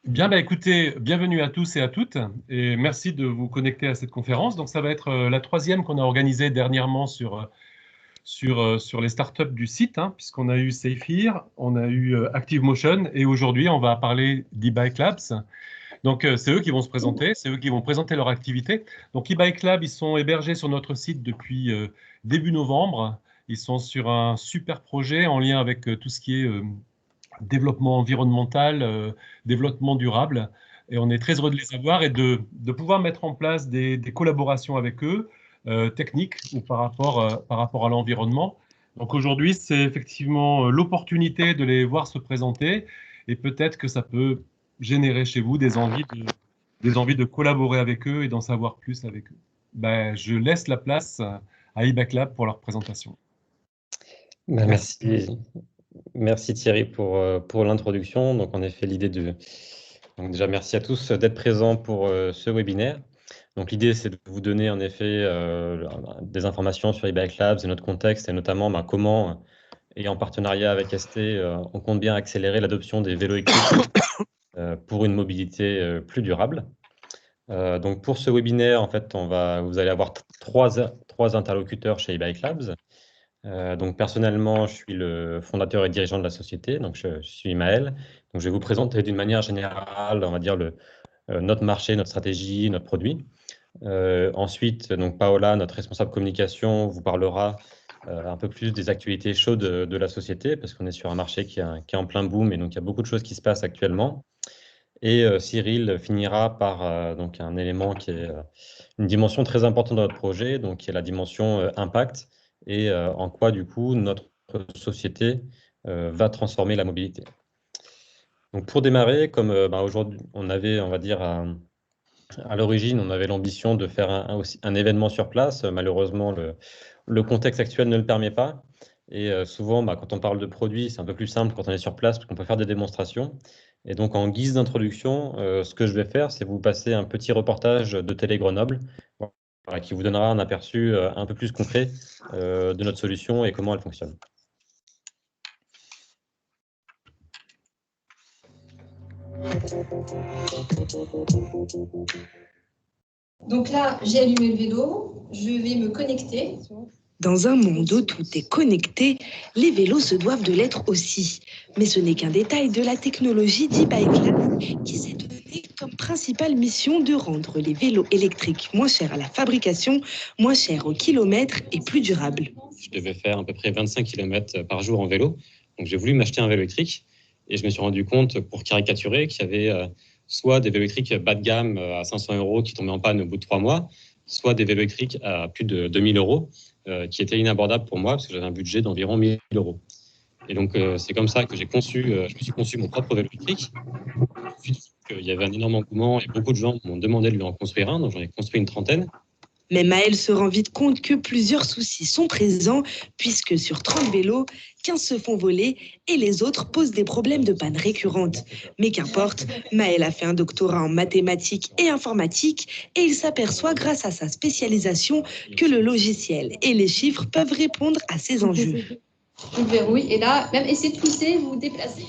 Bien, bah, écoutez, bienvenue à tous et à toutes, et merci de vous connecter à cette conférence. Donc, ça va être la troisième qu'on a organisée dernièrement sur les startups du site, hein, puisqu'on a eu Safe on a eu ActiveMotion, et aujourd'hui, on va parler d'e-Bike Labs. Donc, c'est eux qui vont se présenter, c'est eux qui vont présenter leur activité. Donc, e-Bike Lab, ils sont hébergés sur notre site depuis début novembre. Ils sont sur un super projet en lien avec tout ce qui est développement environnemental, développement durable. Et on est très heureux de les avoir et de pouvoir mettre en place des collaborations avec eux, techniques ou par rapport à l'environnement. Donc aujourd'hui, c'est effectivement l'opportunité de les voir se présenter et peut-être que ça peut générer chez vous des envies de collaborer avec eux et d'en savoir plus avec eux. Ben, je laisse la place à eBack pour leur présentation. Merci. Merci Thierry pour l'introduction. Donc en effet, donc déjà merci à tous d'être présents pour ce webinaire. Donc l'idée c'est de vous donner en effet des informations sur eBike Labs et notre contexte et notamment comment, et en partenariat avec ST, on compte bien accélérer l'adoption des vélos électriques pour une mobilité plus durable. Donc pour ce webinaire, en fait, vous allez avoir trois interlocuteurs chez eBike Labs. Donc personnellement, je suis le fondateur et dirigeant de la société, donc je suis Maël. Donc je vais vous présenter d'une manière générale, on va dire notre marché, notre stratégie, notre produit. Ensuite, donc Paola, notre responsable communication, vous parlera un peu plus des actualités chaudes de la société, parce qu'on est sur un marché qui est en plein boom et donc il y a beaucoup de choses qui se passent actuellement. Et Cyril finira par donc un élément qui est une dimension très importante de notre projet, donc qui est la dimension impact et en quoi du coup notre société va transformer la mobilité. Donc pour démarrer, comme aujourd'hui on avait, on va dire à l'origine, on avait l'ambition de faire un événement sur place. Malheureusement, le contexte actuel ne le permet pas. Et souvent, quand on parle de produits, c'est un peu plus simple quand on est sur place parce qu'on peut faire des démonstrations. Et donc, en guise d'introduction, ce que je vais faire, c'est vous passer un petit reportage de Télé Grenoble qui vous donnera un aperçu un peu plus concret de notre solution et comment elle fonctionne. Donc là, j'ai allumé le vélo, je vais me connecter. Dans un monde où tout est connecté, les vélos se doivent de l'être aussi. Mais ce n'est qu'un détail de la technologie d'e-Bike Lab qui s'est donné comme principale mission de rendre les vélos électriques moins chers à la fabrication, moins chers au kilomètre et plus durables. Je devais faire à peu près 25 km par jour en vélo. Donc j'ai voulu m'acheter un vélo électrique et je me suis rendu compte, pour caricaturer, qu'il y avait soit des vélos électriques bas de gamme à 500 € qui tombaient en panne au bout de 3 mois, soit des vélos électriques à plus de 2000 € qui étaient inabordables pour moi parce que j'avais un budget d'environ 1000 €. Et donc c'est comme ça que je me suis conçu mon propre vélo électrique. Il y avait un énorme engouement et beaucoup de gens m'ont demandé de lui en construire un, donc j'en ai construit une trentaine. Mais Maël se rend vite compte que plusieurs soucis sont présents, puisque sur 30 vélos, 15 se font voler et les autres posent des problèmes de panne récurrentes. Mais qu'importe, Maël a fait un doctorat en mathématiques et informatique et il s'aperçoit grâce à sa spécialisation que le logiciel et les chiffres peuvent répondre à ces enjeux. Je verrouille et là, même essayez de pousser, vous vous déplacez.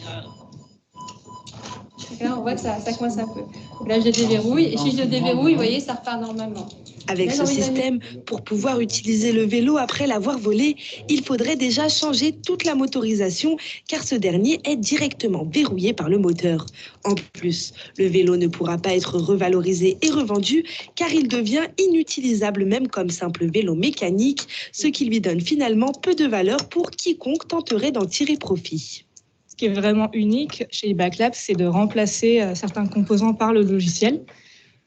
Là, on voit que ça coince un peu. Là, je déverrouille et si je le déverrouille, vous voyez, ça repart normalement. Avec ce système, pour pouvoir utiliser le vélo après l'avoir volé, il faudrait déjà changer toute la motorisation car ce dernier est directement verrouillé par le moteur. En plus, le vélo ne pourra pas être revalorisé et revendu car il devient inutilisable même comme simple vélo mécanique, ce qui lui donne finalement peu de valeur pour quiconque tenterait d'en tirer profit. Ce qui est vraiment unique chez eBike Lab, c'est de remplacer certains composants par le logiciel.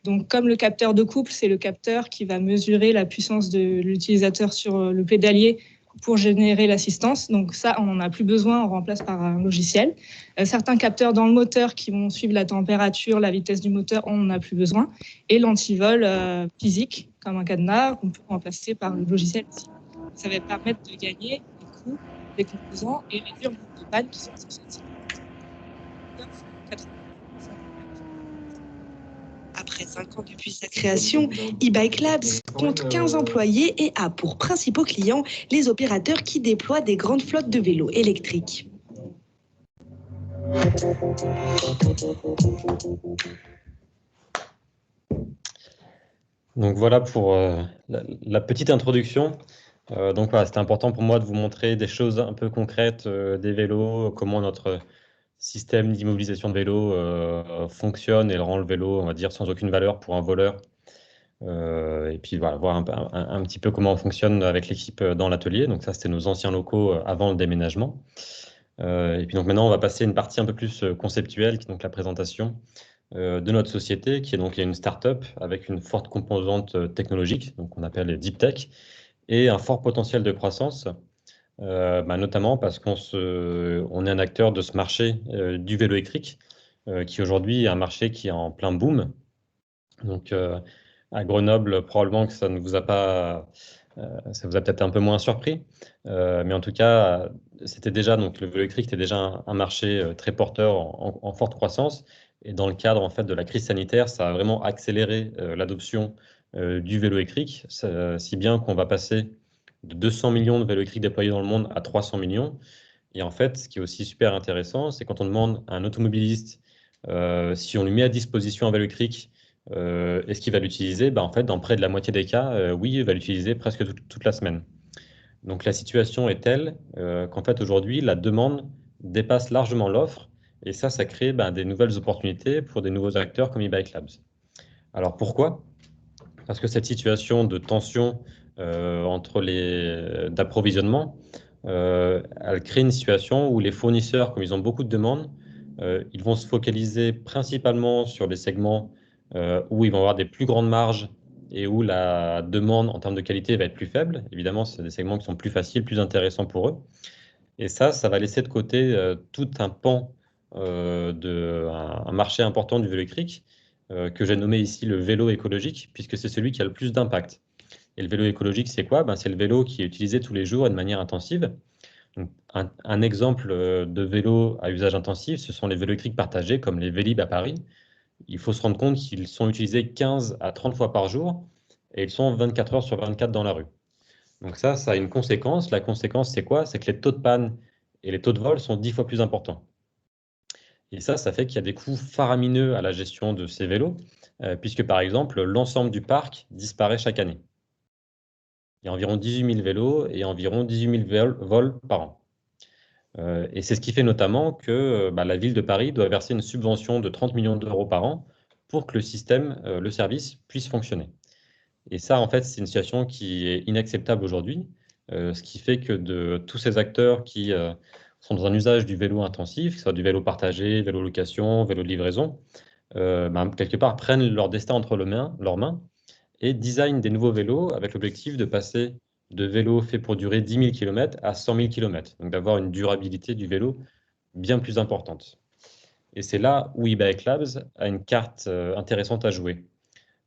Donc, comme le capteur de couple, c'est le capteur qui va mesurer la puissance de l'utilisateur sur le pédalier pour générer l'assistance. Donc ça, on n'en a plus besoin, on remplace par un logiciel. Certains capteurs dans le moteur qui vont suivre la température, la vitesse du moteur, on n'en a plus besoin. Et l'antivol physique, comme un cadenas, qu'on peut remplacer par le logiciel aussi. Ça va permettre de gagner des coûts des composants et réduire le nombre de pannes qui sont associées. Après 5 ans depuis sa création, eBike Labs compte 15 employés et a pour principaux clients les opérateurs qui déploient des grandes flottes de vélos électriques. Donc voilà pour la petite introduction. Donc voilà, c'était important pour moi de vous montrer des choses un peu concrètes des vélos, comment notre système d'immobilisation de vélo fonctionne et rend le vélo, on va dire, sans aucune valeur pour un voleur. Et puis voilà, voir un petit peu comment on fonctionne avec l'équipe dans l'atelier. Donc ça, c'était nos anciens locaux avant le déménagement. Et puis donc maintenant, on va passer à une partie un peu plus conceptuelle, qui est donc la présentation de notre société, qui est donc une start-up avec une forte composante technologique, donc on appelle les deep tech, et un fort potentiel de croissance, notamment parce on est un acteur de ce marché du vélo électrique, qui aujourd'hui est un marché qui est en plein boom. Donc à Grenoble, probablement que ça ne vous a pas, ça vous a peut-être un peu moins surpris, mais en tout cas, c'était déjà, donc le vélo électrique était déjà un marché très porteur en forte croissance. Et dans le cadre en fait de la crise sanitaire, ça a vraiment accéléré l'adoption du vélo électrique, si bien qu'on va passer de 200 millions de vélos électriques déployés dans le monde à 300 millions. Et en fait, ce qui est aussi super intéressant, c'est quand on demande à un automobiliste si on lui met à disposition un vélo électrique, est-ce qu'il va l'utiliser? En fait, dans près de la moitié des cas, oui, il va l'utiliser presque toute la semaine. Donc la situation est telle qu'en fait aujourd'hui, la demande dépasse largement l'offre, et ça crée des nouvelles opportunités pour des nouveaux acteurs comme e-Bike Labs. Alors pourquoi? Parce que cette situation de tension d'approvisionnement, elle crée une situation où les fournisseurs, comme ils ont beaucoup de demandes, ils vont se focaliser principalement sur des segments où ils vont avoir des plus grandes marges et où la demande en termes de qualité va être plus faible. Évidemment, c'est des segments qui sont plus faciles, plus intéressants pour eux. Et ça va laisser de côté tout un pan un marché important du vélo électrique, que j'ai nommé ici le vélo écologique, puisque c'est celui qui a le plus d'impact. Et le vélo écologique, c'est quoi? C'est le vélo qui est utilisé tous les jours et de manière intensive. Donc, un exemple de vélo à usage intensif, ce sont les vélos électriques partagés, comme les Vélib à Paris. Il faut se rendre compte qu'ils sont utilisés 15 à 30 fois par jour et ils sont 24 heures sur 24 dans la rue. Donc ça a une conséquence. La conséquence, c'est quoi? C'est que les taux de panne et les taux de vol sont 10 fois plus importants. Et ça fait qu'il y a des coûts faramineux à la gestion de ces vélos, puisque par exemple, l'ensemble du parc disparaît chaque année. Il y a environ 18 000 vélos et environ 18 000 vols par an. Et c'est ce qui fait notamment que la ville de Paris doit verser une subvention de 30 millions d'euros par an pour que le système, le service, puisse fonctionner. Et ça, en fait, c'est une situation qui est inacceptable aujourd'hui, ce qui fait que de tous ces acteurs qui sont dans un usage du vélo intensif, que ce soit du vélo partagé, vélo location, vélo de livraison, quelque part prennent leur destin entre leurs mains et designent des nouveaux vélos avec l'objectif de passer de vélos faits pour durer 10 000 km à 100 000 km, donc d'avoir une durabilité du vélo bien plus importante. Et c'est là où e-Bike Labs a une carte intéressante à jouer.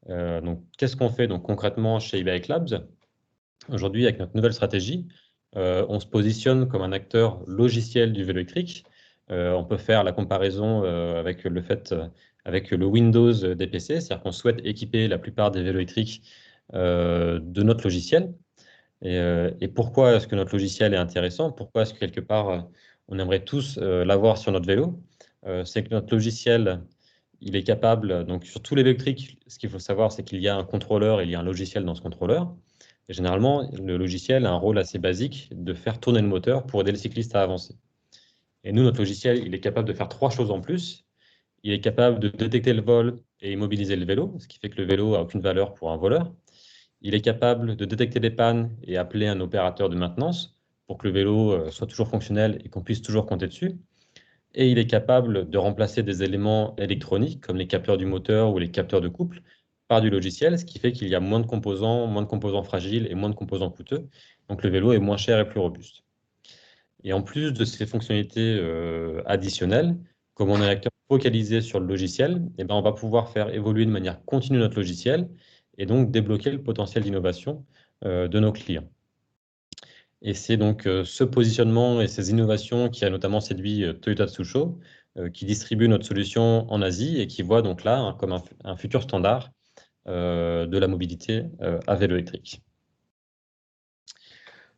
Donc, qu'est-ce qu'on fait donc, concrètement chez e-Bike Labs? Aujourd'hui, avec notre nouvelle stratégie, on se positionne comme un acteur logiciel du vélo électrique. On peut faire la comparaison avec le Windows des PC, c'est-à-dire qu'on souhaite équiper la plupart des vélos électriques de notre logiciel. Et pourquoi est-ce que notre logiciel est intéressant? Pourquoi est-ce que quelque part, on aimerait tous l'avoir sur notre vélo? C'est que notre logiciel, il est capable, donc sur tous les vélos électriques, ce qu'il faut savoir, c'est qu'il y a un contrôleur et il y a un logiciel dans ce contrôleur. Et généralement, le logiciel a un rôle assez basique de faire tourner le moteur pour aider le cycliste à avancer. Et nous, notre logiciel, il est capable de faire 3 choses en plus. Il est capable de détecter le vol et immobiliser le vélo, ce qui fait que le vélo n'a aucune valeur pour un voleur. Il est capable de détecter des pannes et appeler un opérateur de maintenance pour que le vélo soit toujours fonctionnel et qu'on puisse toujours compter dessus. Et il est capable de remplacer des éléments électroniques comme les capteurs du moteur ou les capteurs de couple par du logiciel, ce qui fait qu'il y a moins de composants fragiles et moins de composants coûteux. Donc le vélo est moins cher et plus robuste. Et en plus de ces fonctionnalités additionnelles, comme on est un acteur focalisé sur le logiciel, on va pouvoir faire évoluer de manière continue notre logiciel et donc débloquer le potentiel d'innovation de nos clients. Et c'est donc ce positionnement et ces innovations qui a notamment séduit Toyota Tsusho, qui distribue notre solution en Asie et qui voit donc là comme un futur standard de la mobilité à vélo électrique.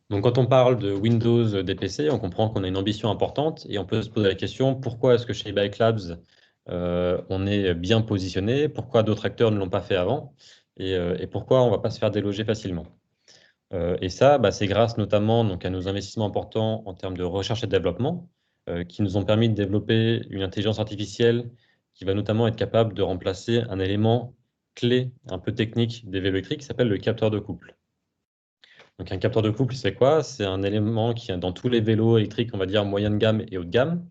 Donc, quand on parle de Windows DPC, on comprend qu'on a une ambition importante et on peut se poser la question, pourquoi est-ce que chez Bike Labs, on est bien positionné? Pourquoi d'autres acteurs ne l'ont pas fait avant? Et pourquoi on ne va pas se faire déloger facilement? Et ça, c'est grâce notamment donc, à nos investissements importants en termes de recherche et développement, qui nous ont permis de développer une intelligence artificielle qui va notamment être capable de remplacer un élément clé, un peu technique des vélos électriques, qui s'appelle le capteur de couple. Donc un capteur de couple, c'est quoi? C'est un élément qui est dans tous les vélos électriques, on va dire moyenne gamme et haut de gamme,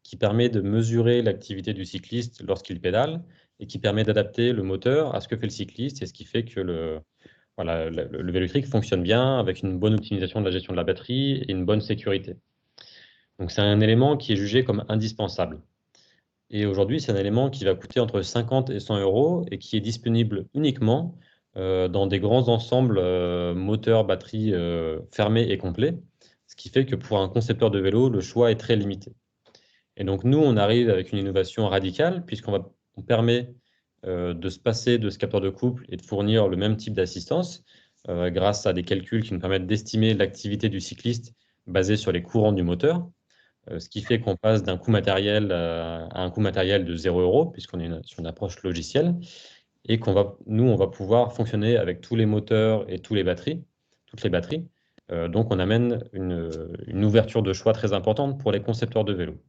qui permet de mesurer l'activité du cycliste lorsqu'il pédale et qui permet d'adapter le moteur à ce que fait le cycliste et ce qui fait que voilà, le vélo électrique fonctionne bien avec une bonne optimisation de la gestion de la batterie et une bonne sécurité. Donc c'est un élément qui est jugé comme indispensable. Et aujourd'hui, c'est un élément qui va coûter entre 50 et 100 euros et qui est disponible uniquement dans des grands ensembles moteurs, batterie fermés et complets, ce qui fait que pour un concepteur de vélo, le choix est très limité. Et donc nous, on arrive avec une innovation radicale on permet de se passer de ce capteur de couple et de fournir le même type d'assistance grâce à des calculs qui nous permettent d'estimer l'activité du cycliste basée sur les courants du moteur. Ce qui fait qu'on passe d'un coût matériel à un coût matériel de 0 euros, puisqu'on est sur une approche logicielle, et nous, on va pouvoir fonctionner avec tous les moteurs et toutes les batteries. Donc, on amène une ouverture de choix très importante pour les concepteurs de vélos.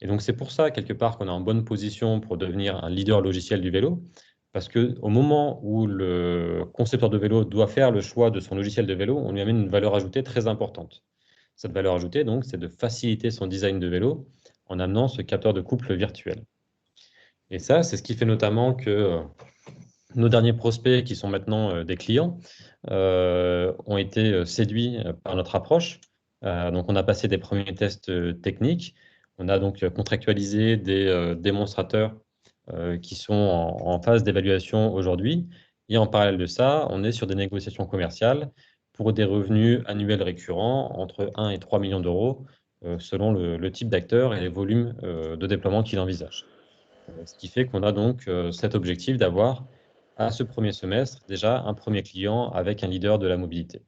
Et donc, c'est pour ça, quelque part, qu'on est en bonne position pour devenir un leader logiciel du vélo, parce qu'au moment où le concepteur de vélo doit faire le choix de son logiciel de vélo, on lui amène une valeur ajoutée très importante. Cette valeur ajoutée, donc, c'est de faciliter son design de vélo en amenant ce capteur de couple virtuel. Et ça, c'est ce qui fait notamment que nos derniers prospects, qui sont maintenant des clients, ont été séduits par notre approche. Donc, on a passé des premiers tests techniques. On a donc contractualisé des démonstrateurs qui sont en phase d'évaluation aujourd'hui. Et en parallèle de ça, on est sur des négociations commerciales pour des revenus annuels récurrents entre 1 et 3 millions d'euros selon le type d'acteur et les volumes de déploiement qu'il envisage. Ce qui fait qu'on a donc cet objectif d'avoir à ce premier semestre déjà un premier client avec un leader de la mobilité.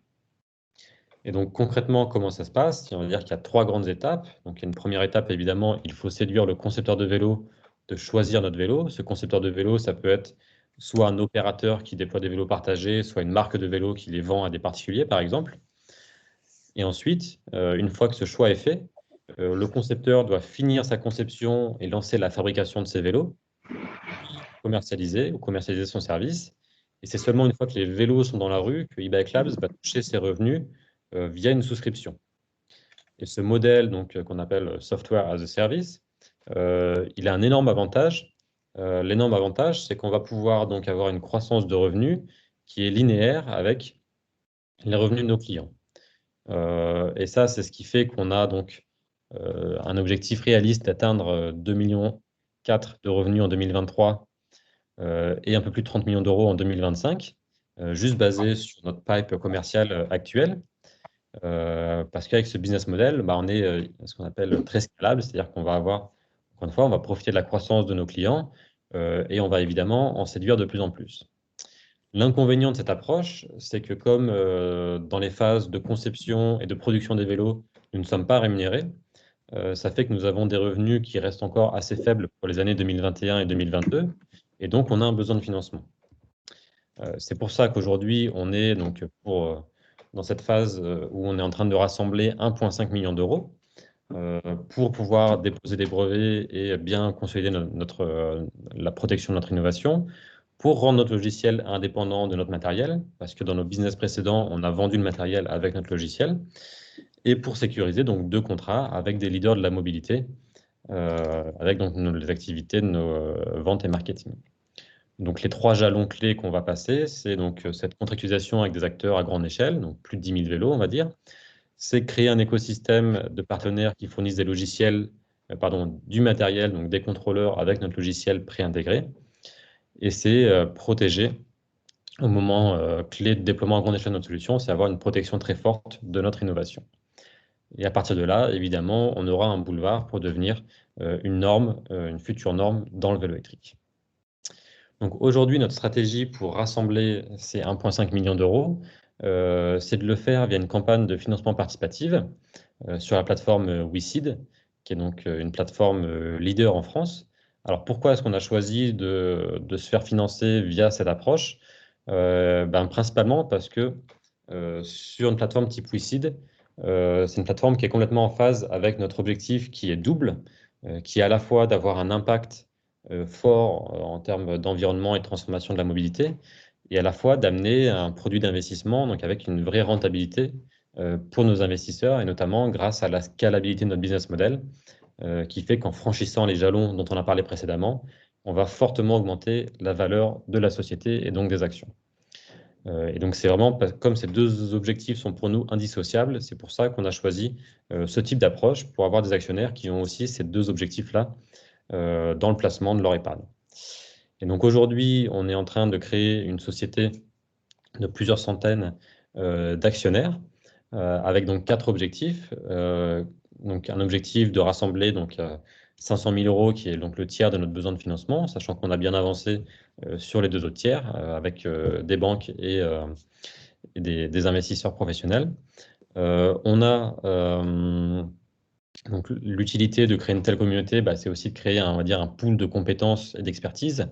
Et donc concrètement, comment ça se passe? On va dire qu'il y a 3 grandes étapes. Donc il y a une première étape, évidemment, il faut séduire le concepteur de vélo de choisir notre vélo. Ce concepteur de vélo, ça peut être soit un opérateur qui déploie des vélos partagés, soit une marque de vélo qui les vend à des particuliers, par exemple. Et ensuite, une fois que ce choix est fait, le concepteur doit finir sa conception et lancer la fabrication de ses vélos, commercialiser son service. Et c'est seulement une fois que les vélos sont dans la rue que eBike Labs va toucher ses revenus via une souscription. Et ce modèle qu'on appelle Software as a Service, il a un énorme avantage. L'énorme avantage, c'est qu'on va pouvoir donc avoir une croissance de revenus qui est linéaire avec les revenus de nos clients. Et ça, c'est ce qui fait qu'on a donc un objectif réaliste d'atteindre 2,4 millions de revenus en 2023 et un peu plus de 30 millions d'euros en 2025, juste basé sur notre pipe commercial actuel. Parce qu'avec ce business model, on est ce qu'on appelle très scalable, c'est-à-dire qu'on va avoir, encore une fois, on va profiter de la croissance de nos clients et on va évidemment en séduire de plus en plus. L'inconvénient de cette approche, c'est que comme dans les phases de conception et de production des vélos, nous ne sommes pas rémunérés, ça fait que nous avons des revenus qui restent encore assez faibles pour les années 2021 et 2022, et donc on a un besoin de financement. C'est pour ça qu'aujourd'hui, on est donc dans cette phase où on est en train de rassembler 1,5 million d'euros pour pouvoir déposer des brevets et bien consolider la protection de notre innovation, pour rendre notre logiciel indépendant de notre matériel, parce que dans nos business précédents, on a vendu le matériel avec notre logiciel, et pour sécuriser donc 2 contrats avec des leaders de la mobilité, avec donc les activités de nos ventes et marketing. Donc les 3 jalons clés qu'on va passer, c'est donc cette contractualisation avec des acteurs à grande échelle, donc plus de 10 000 vélos, on va dire. C'est créer un écosystème de partenaires qui fournissent des logiciels, du matériel, donc des contrôleurs avec notre logiciel préintégré. Et c'est protéger au moment clé de déploiement à grande échelle de notre solution, c'est avoir une protection très forte de notre innovation. Et à partir de là, évidemment, on aura un boulevard pour devenir une norme, une future norme dans le vélo électrique. Donc aujourd'hui, notre stratégie pour rassembler ces 1,5 million d'euros, c'est de le faire via une campagne de financement participative sur la plateforme WeSeed, qui est donc une plateforme leader en France. Alors pourquoi est-ce qu'on a choisi de se faire financer via cette approche? Principalement parce que sur une plateforme type WeSeed, c'est une plateforme qui est complètement en phase avec notre objectif qui est double, qui est à la fois d'avoir un impact fort en termes d'environnement et de transformation de la mobilité, et à la fois d'amener un produit d'investissement, donc avec une vraie rentabilité pour nos investisseurs, et notamment grâce à la scalabilité de notre business model, qui fait qu'en franchissant les jalons dont on a parlé précédemment, on va fortement augmenter la valeur de la société et donc des actions. Et donc c'est vraiment, comme ces deux objectifs sont pour nous indissociables, c'est pour ça qu'on a choisi ce type d'approche pour avoir des actionnaires qui ont aussi ces deux objectifs-là dans le placement de leur épargne. Et donc aujourd'hui, on est en train de créer une société de plusieurs centaines d'actionnaires avec donc 4 objectifs. Donc un objectif de rassembler 500 000 euros, qui est donc le tiers de notre besoin de financement, sachant qu'on a bien avancé sur les 2 autres tiers avec des banques et des investisseurs professionnels. On a donc l'utilité de créer une telle communauté, c'est aussi de créer on va dire, un pool de compétences et d'expertise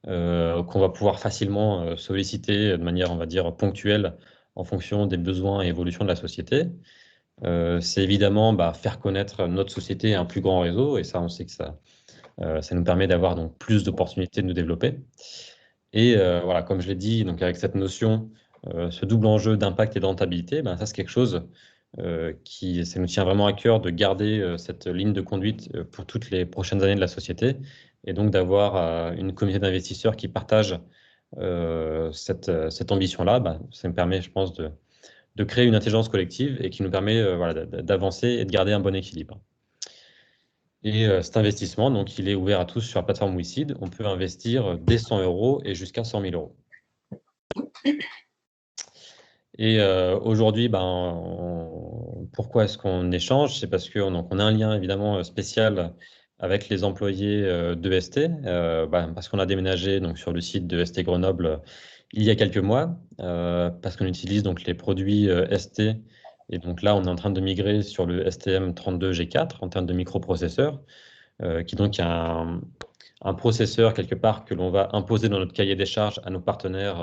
qu'on va pouvoir facilement solliciter de manière, on va dire, ponctuelle en fonction des besoins et évolutions de la société. C'est évidemment faire connaître notre société à un plus grand réseau, et ça, on sait que ça nous permet d'avoir donc plus d'opportunités de nous développer. Et voilà, comme je l'ai dit, donc avec cette notion, ce double enjeu d'impact et de rentabilité, ça c'est quelque chose ça nous tient vraiment à cœur de garder cette ligne de conduite pour toutes les prochaines années de la société, et donc d'avoir une communauté d'investisseurs qui partagent cette ambition-là. Ça me permet, je pense, de créer une intelligence collective et qui nous permet d'avancer et de garder un bon équilibre. Et cet investissement, donc, il est ouvert à tous sur la plateforme WeSeed. On peut investir dès 100 euros et jusqu'à 100 000 euros. Et aujourd'hui, pourquoi est-ce qu'on échange? C'est parce qu'on a un lien évidemment spécial avec les employés d'EST, parce qu'on a déménagé donc, sur le site de ST Grenoble il y a quelques mois, parce qu'on utilise donc, les produits ST. Et donc là, on est en train de migrer sur le STM32G4 en termes de microprocesseurs, qui donc est un processeur quelque part que l'on va imposer dans notre cahier des charges à nos partenaires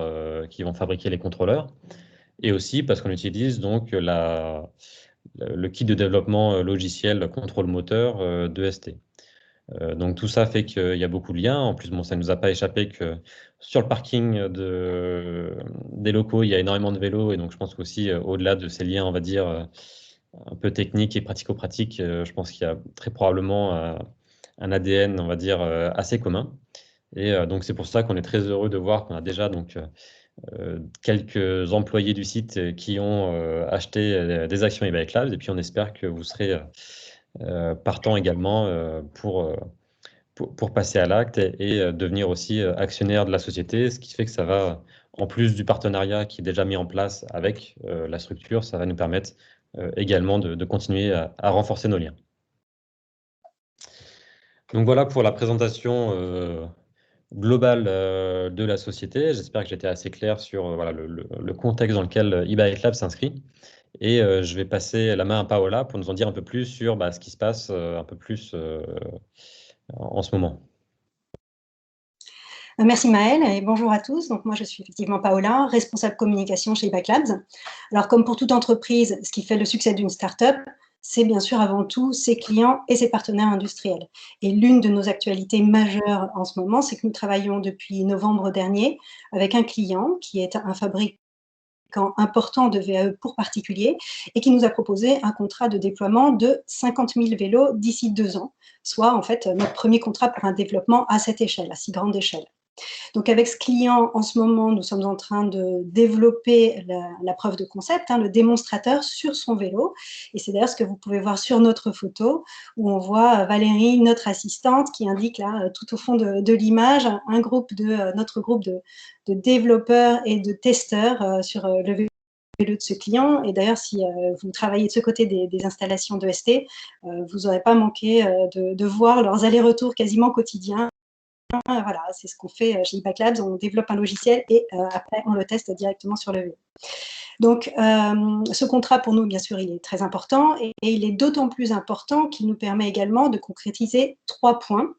qui vont fabriquer les contrôleurs. Et aussi parce qu'on utilise donc le kit de développement logiciel contrôle moteur de ST. Donc tout ça fait qu'il y a beaucoup de liens. En plus, ça ne nous a pas échappé que sur le parking des locaux, il y a énormément de vélos. Et donc je pense qu'aussi, au-delà de ces liens, on va dire, un peu techniques et pratico-pratiques, je pense qu'il y a très probablement un ADN, on va dire, assez commun. Et donc c'est pour ça qu'on est très heureux de voir qu'on a déjà donc quelques employés du site qui ont acheté des actions eBike Labs, et puis on espère que vous serez partant également pour passer à l'acte et devenir aussi actionnaire de la société, ce qui fait que ça va, en plus du partenariat qui est déjà mis en place avec la structure, ça va nous permettre également de continuer à renforcer nos liens. Donc voilà pour la présentation global de la société. J'espère que j'étais assez clair sur le contexte dans lequel eBike Lab s'inscrit. Et je vais passer la main à Paola pour nous en dire un peu plus sur ce qui se passe un peu plus en ce moment. Merci Maëlle et bonjour à tous. Donc moi je suis effectivement Paola, responsable communication chez eBike Labs. Alors comme pour toute entreprise, ce qui fait le succès d'une start-up, c'est bien sûr avant tout ses clients et ses partenaires industriels. Et l'une de nos actualités majeures en ce moment, c'est que nous travaillons depuis novembre dernier avec un client qui est un fabricant important de VAE pour particuliers et qui nous a proposé un contrat de déploiement de 50 000 vélos d'ici 2 ans, soit en fait notre premier contrat pour un développement à cette échelle, à si grande échelle. Donc avec ce client, en ce moment, nous sommes en train de développer la preuve de concept, le démonstrateur sur son vélo. Et c'est d'ailleurs ce que vous pouvez voir sur notre photo, où on voit Valérie, notre assistante, qui indique là, tout au fond de l'image, notre groupe de développeurs et de testeurs sur le vélo de ce client. Et d'ailleurs, si vous travaillez de ce côté des installations de ST, vous n'aurez pas manqué de voir leurs allers-retours quasiment quotidiens voilà, c'est ce qu'on fait chez eBike Labs, on développe un logiciel et après on le teste directement sur le vélo. Donc, ce contrat, pour nous, bien sûr, il est très important et il est d'autant plus important qu'il nous permet également de concrétiser 3 points.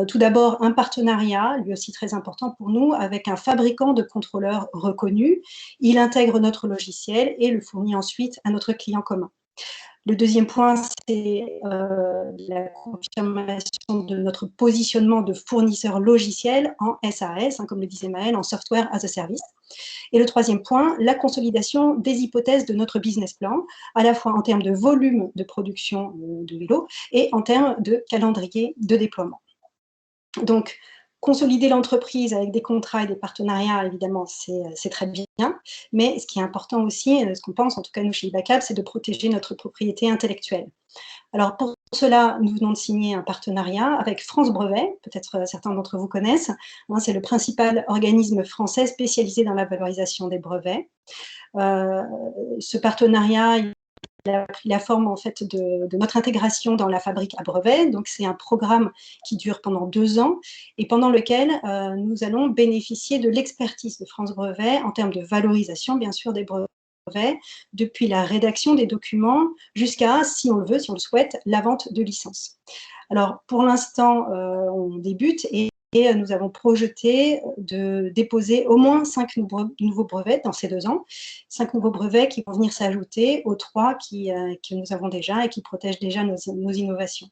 Tout d'abord, un partenariat, lui aussi très important pour nous, avec un fabricant de contrôleurs reconnu. Il intègre notre logiciel et le fournit ensuite à notre client commun. Le deuxième point, c'est la confirmation de notre positionnement de fournisseur logiciel en SaaS, comme le disait Maëlle, en Software as a Service. Et le troisième point, la consolidation des hypothèses de notre business plan, à la fois en termes de volume de production de vélos et en termes de calendrier de déploiement. Donc, consolider l'entreprise avec des contrats et des partenariats, évidemment, c'est très bien. Mais ce qui est important aussi, ce qu'on pense, en tout cas nous chez eBike Labs, c'est de protéger notre propriété intellectuelle. Alors pour cela, nous venons de signer un partenariat avec France Brevet, peut-être certains d'entre vous connaissent. C'est le principal organisme français spécialisé dans la valorisation des brevets. Ce partenariat, il a pris la forme en fait de notre intégration dans la fabrique à brevets. Donc c'est un programme qui dure pendant 2 ans et pendant lequel nous allons bénéficier de l'expertise de France Brevet en termes de valorisation, bien sûr, des brevets, depuis la rédaction des documents jusqu'à, si on le veut, si on le souhaite, la vente de licences. Alors pour l'instant, on débute et nous avons projeté de déposer au moins 5 nouveaux brevets dans ces 2 ans. 5 nouveaux brevets qui vont venir s'ajouter aux 3 que nous avons déjà et qui protègent déjà nos innovations.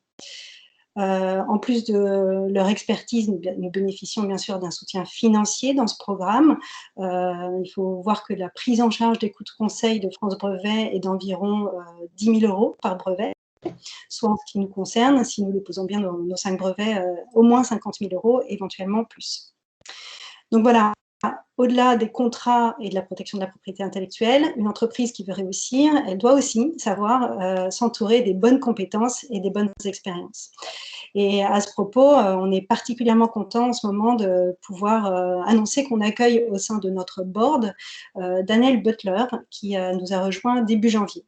En plus de leur expertise, nous bénéficions bien sûr d'un soutien financier dans ce programme. Il faut voir que la prise en charge des coûts de conseil de France Brevet est d'environ 10 000 € par brevet, soit en ce qui nous concerne, si nous déposons bien nos 5 brevets, au moins 50 000 €, éventuellement plus. Donc voilà, au-delà des contrats et de la protection de la propriété intellectuelle, une entreprise qui veut réussir, elle doit aussi savoir s'entourer des bonnes compétences et des bonnes expériences. Et à ce propos, on est particulièrement content en ce moment de pouvoir annoncer qu'on accueille au sein de notre board Daniel Butler, qui nous a rejoint début janvier.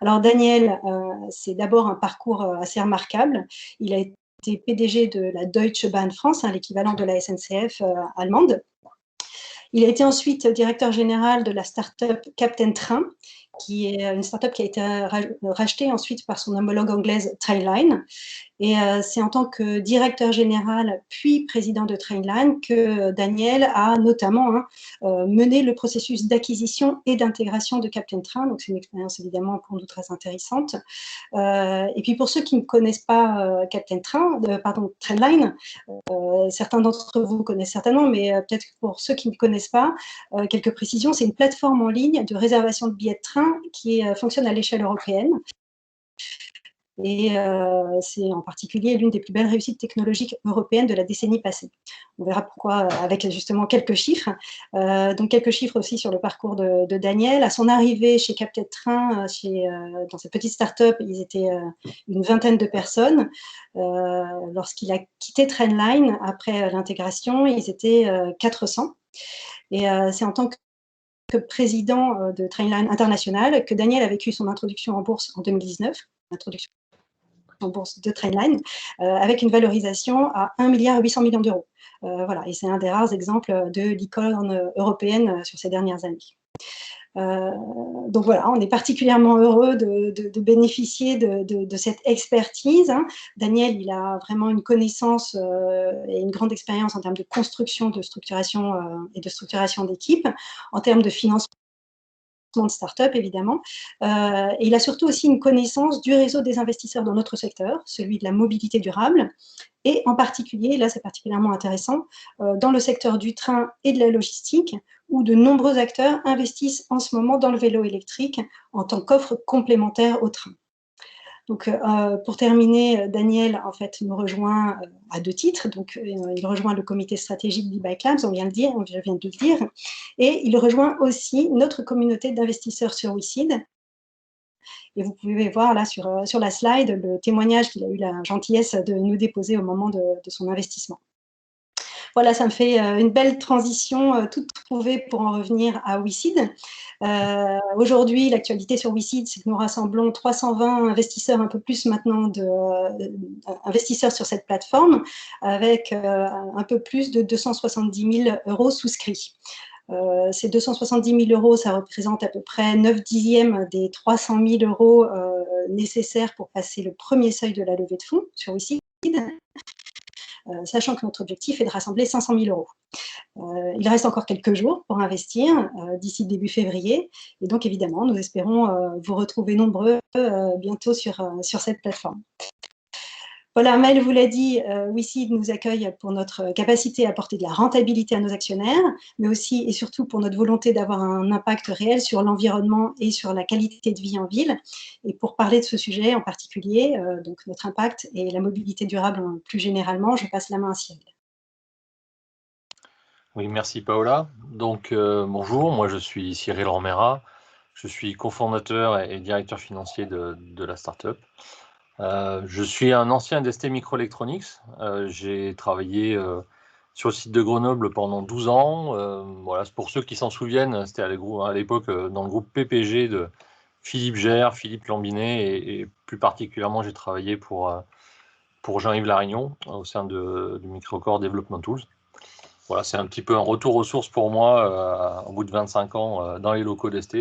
Alors Daniel, c'est d'abord un parcours assez remarquable. Il a été PDG de la Deutsche Bahn France, l'équivalent de la SNCF allemande. Il a été ensuite directeur général de la start-up Captain Train, qui est une start-up qui a été rachetée ensuite par son homologue anglaise Trainline. Et c'est en tant que directeur général puis président de Trainline que Daniel a notamment mené le processus d'acquisition et d'intégration de Captain Train. Donc c'est une expérience évidemment pour nous très intéressante. Et puis pour ceux qui ne connaissent pas Trainline, certains d'entre vous connaissent certainement, mais peut-être pour ceux qui ne connaissent pas, quelques précisions. C'est une plateforme en ligne de réservation de billets de train qui fonctionne à l'échelle européenne. Et c'est en particulier l'une des plus belles réussites technologiques européennes de la décennie passée. On verra pourquoi avec justement quelques chiffres. Donc quelques chiffres aussi sur le parcours de Daniel. À son arrivée chez Captain Train, dans cette petite start-up, ils étaient une vingtaine de personnes. Lorsqu'il a quitté Trainline, après l'intégration, ils étaient 400. Et c'est en tant que président de Trainline International que Daniel a vécu son introduction en bourse en 2019, introduction en bourse de Trainline, avec une valorisation à 1,8 milliard d'euros. Voilà, et c'est un des rares exemples de licorne européenne sur ces dernières années. Donc voilà, on est particulièrement heureux de bénéficier de cette expertise. Daniel, il a vraiment une connaissance et une grande expérience en termes de construction, de structuration et de structuration d'équipe, en termes de financement de start-up, évidemment. Et il a surtout aussi une connaissance du réseau des investisseurs dans notre secteur, celui de la mobilité durable, et en particulier, là c'est particulièrement intéressant, dans le secteur du train et de la logistique, où de nombreux acteurs investissent en ce moment dans le vélo électrique en tant qu'offre complémentaire au train. Donc, pour terminer, Daniel, en fait, nous rejoint à 2 titres. Donc, il rejoint le comité stratégique d'eBike Labs, je viens de le dire, et il rejoint aussi notre communauté d'investisseurs sur WeSeed. Et vous pouvez voir là sur la slide le témoignage qu'il a eu la gentillesse de nous déposer au moment de son investissement. Voilà, ça me fait une belle transition toute trouvée pour en revenir à WeSeed. Aujourd'hui, l'actualité sur WeSeed, c'est que nous rassemblons 320 investisseurs, un peu plus maintenant investisseurs sur cette plateforme, avec un peu plus de 270 000 € souscrits. Ces 270 000 €, ça représente à peu près 9 dixièmes des 300 000 € nécessaires pour passer le premier seuil de la levée de fonds sur WeSeed, sachant que notre objectif est de rassembler 500 000 €. Il reste encore quelques jours pour investir d'ici début février. Et donc, évidemment, nous espérons vous retrouver nombreux bientôt sur cette plateforme. Voilà, Maëlle vous l'a dit, WeSeed nous accueille pour notre capacité à apporter de la rentabilité à nos actionnaires, mais aussi et surtout pour notre volonté d'avoir un impact réel sur l'environnement et sur la qualité de vie en ville. Et pour parler de ce sujet en particulier, donc notre impact et la mobilité durable plus généralement, je passe la main à Cyril. Oui, merci Paola. Donc bonjour, moi je suis Cyril Romera, je suis cofondateur et directeur financier de la startup. Je suis un ancien d'ST Microelectronics. J'ai travaillé sur le site de Grenoble pendant 12 ans. Voilà, pour ceux qui s'en souviennent, c'était à l'époque dans le groupe PPG de Philippe Gère, Philippe Lambinet et plus particulièrement j'ai travaillé pour Jean-Yves Larignon au sein du Microcore Development Tools. Voilà, c'est un petit peu un retour aux sources pour moi au bout de 25 ans dans les locaux d'ST.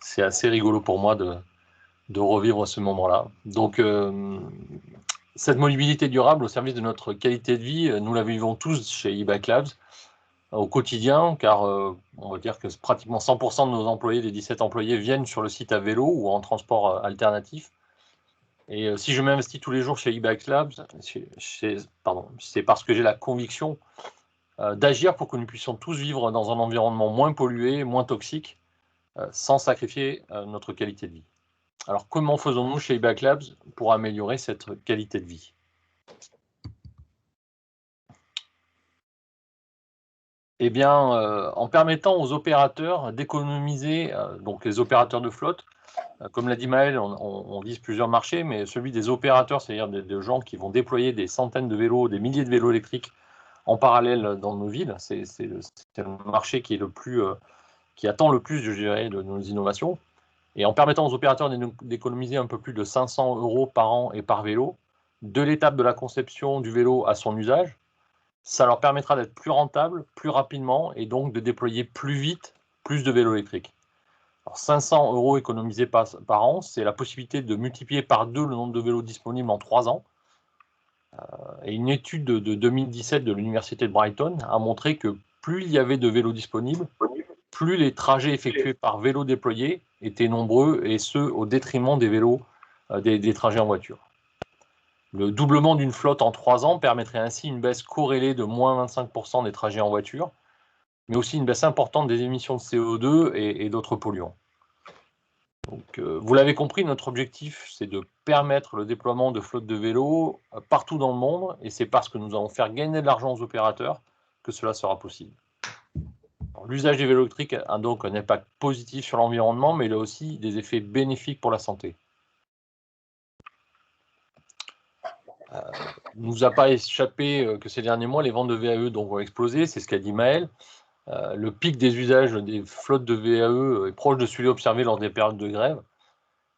C'est assez rigolo pour moi de revivre ce moment-là. Donc, cette mobilité durable au service de notre qualité de vie, nous la vivons tous chez eBike Labs au quotidien, car on va dire que pratiquement 100% de nos employés, des 17 employés, viennent sur le site à vélo ou en transport alternatif. Et si je m'investis tous les jours chez eBike Labs, c'est parce que j'ai la conviction d'agir pour que nous puissions tous vivre dans un environnement moins pollué, moins toxique, sans sacrifier notre qualité de vie. Alors, comment faisons-nous chez eBike Labs pour améliorer cette qualité de vie? Eh bien, en permettant aux opérateurs d'économiser, donc les opérateurs de flotte, comme l'a dit Maëlle, on vise plusieurs marchés, mais celui des opérateurs, c'est-à-dire des gens qui vont déployer des centaines de vélos, des milliers de vélos électriques en parallèle dans nos villes, c'est le marché qui attend le plus, je dirais, de nos innovations. Et en permettant aux opérateurs d'économiser un peu plus de 500 € par an et par vélo, de l'étape de la conception du vélo à son usage, ça leur permettra d'être plus rentables, plus rapidement, et donc de déployer plus vite plus de vélos électriques. Alors 500 € économisés par an, c'est la possibilité de multiplier par 2 le nombre de vélos disponibles en 3 ans. Et une étude de 2017 de l'Université de Brighton a montré que plus il y avait de vélos disponibles, plus les trajets effectués par vélo déployé étaient nombreux, et ce, au détriment des vélos, des trajets en voiture. Le doublement d'une flotte en 3 ans permettrait ainsi une baisse corrélée de moins 25% des trajets en voiture, mais aussi une baisse importante des émissions de CO2 et d'autres polluants. Donc, vous l'avez compris, notre objectif, c'est de permettre le déploiement de flottes de vélos partout dans le monde, et c'est parce que nous allons faire gagner de l'argent aux opérateurs que cela sera possible. L'usage des vélos électriques a donc un impact positif sur l'environnement, mais il a aussi des effets bénéfiques pour la santé. Il ne nous a pas échappé que ces derniers mois, les ventes de VAE donc, ont explosé, c'est ce qu'a dit Maëlle. Le pic des usages des flottes de VAE est proche de celui observé lors des périodes de grève.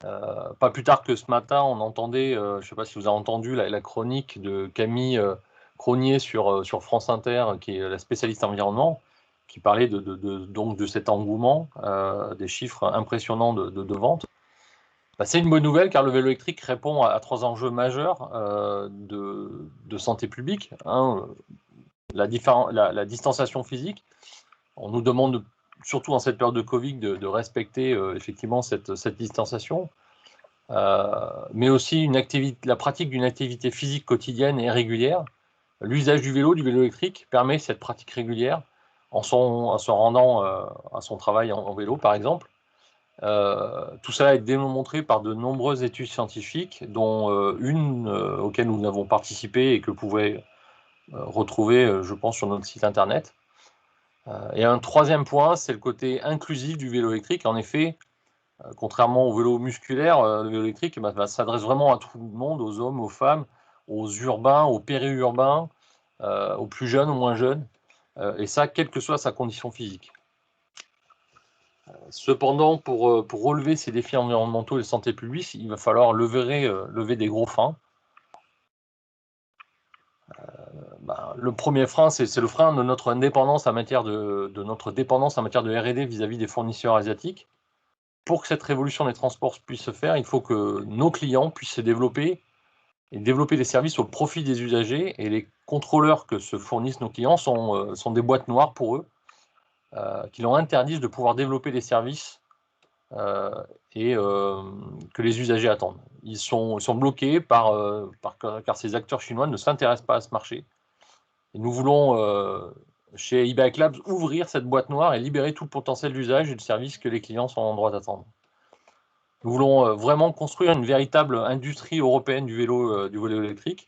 Pas plus tard que ce matin, on entendait, je ne sais pas si vous avez entendu la chronique de Camille Cronier sur France Inter, qui est la spécialiste environnement, qui parlait donc de cet engouement, des chiffres impressionnants de vente. C'est une bonne nouvelle car le vélo électrique répond à 3 enjeux majeurs de santé publique. La distanciation physique. On nous demande, surtout en cette période de Covid, de respecter effectivement cette distanciation. Mais aussi la pratique d'une activité physique quotidienne et régulière. L'usage du vélo électrique permet cette pratique régulière en se rendant à son travail en vélo, par exemple. Tout cela est démontré par de nombreuses études scientifiques, dont une auquel nous avons participé et que vous pouvez retrouver, je pense, sur notre site internet. Et un troisième point, c'est le côté inclusif du vélo électrique. En effet, contrairement au vélo musculaire, le vélo électrique s'adresse vraiment à tout le monde, aux hommes, aux femmes, aux urbains, aux périurbains, aux plus jeunes, aux moins jeunes, et ça, quelle que soit sa condition physique. Cependant, pour relever ces défis environnementaux et de santé publique, il va falloir lever des gros freins. Le premier frein, c'est le frein de notre indépendance en matière de dépendance en matière de R&D vis-à-vis des fournisseurs asiatiques. Pour que cette révolution des transports puisse se faire, il faut que nos clients puissent se développer et développer des services au profit des usagers, et les contrôleurs que se fournissent nos clients sont des boîtes noires pour eux, qui leur interdisent de pouvoir développer des services que les usagers attendent. Ils sont bloqués car ces acteurs chinois ne s'intéressent pas à ce marché. Et nous voulons, chez eBike Labs, ouvrir cette boîte noire et libérer tout le potentiel d'usage et de service que les clients sont en droit d'attendre. Nous voulons vraiment construire une véritable industrie européenne du vélo électrique.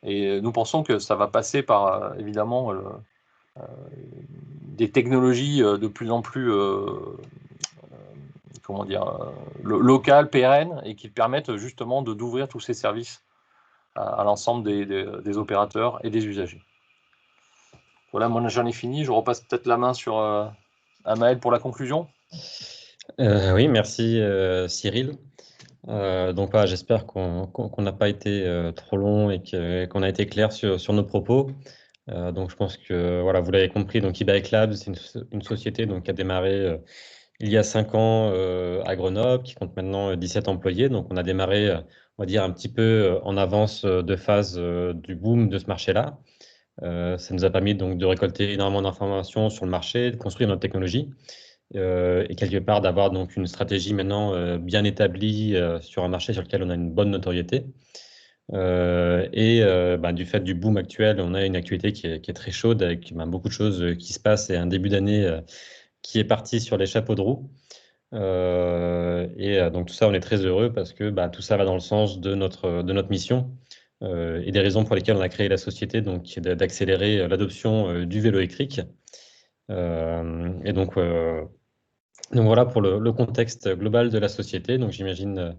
Et nous pensons que ça va passer par, évidemment, des technologies de plus en plus locales, pérennes, et qui permettent justement d'ouvrir tous ces services à l'ensemble des opérateurs et des usagers. Voilà, moi j'en ai fini. Je repasse peut-être la main à Maël pour la conclusion. Oui, merci Cyril. Donc voilà, j'espère qu'on n'a pas été trop long et qu'on a été clair sur nos propos. Donc je pense que voilà, vous l'avez compris, donc eBike Labs, c'est une société donc, qui a démarré il y a 5 ans à Grenoble, qui compte maintenant 17 employés. Donc on a démarré, on va dire, un petit peu en avance de phase du boom de ce marché-là. Ça nous a permis donc de récolter énormément d'informations sur le marché, de construire notre technologie et quelque part d'avoir donc une stratégie maintenant bien établie sur un marché sur lequel on a une bonne notoriété. Du fait du boom actuel, on a une actualité qui est très chaude avec beaucoup de choses qui se passent et un début d'année qui est parti sur les chapeaux de roue. Donc tout ça, on est très heureux parce que tout ça va dans le sens de notre mission. Et des raisons pour lesquelles on a créé la société, donc d'accélérer l'adoption du vélo électrique. Donc voilà pour le contexte global de la société. Donc j'imagine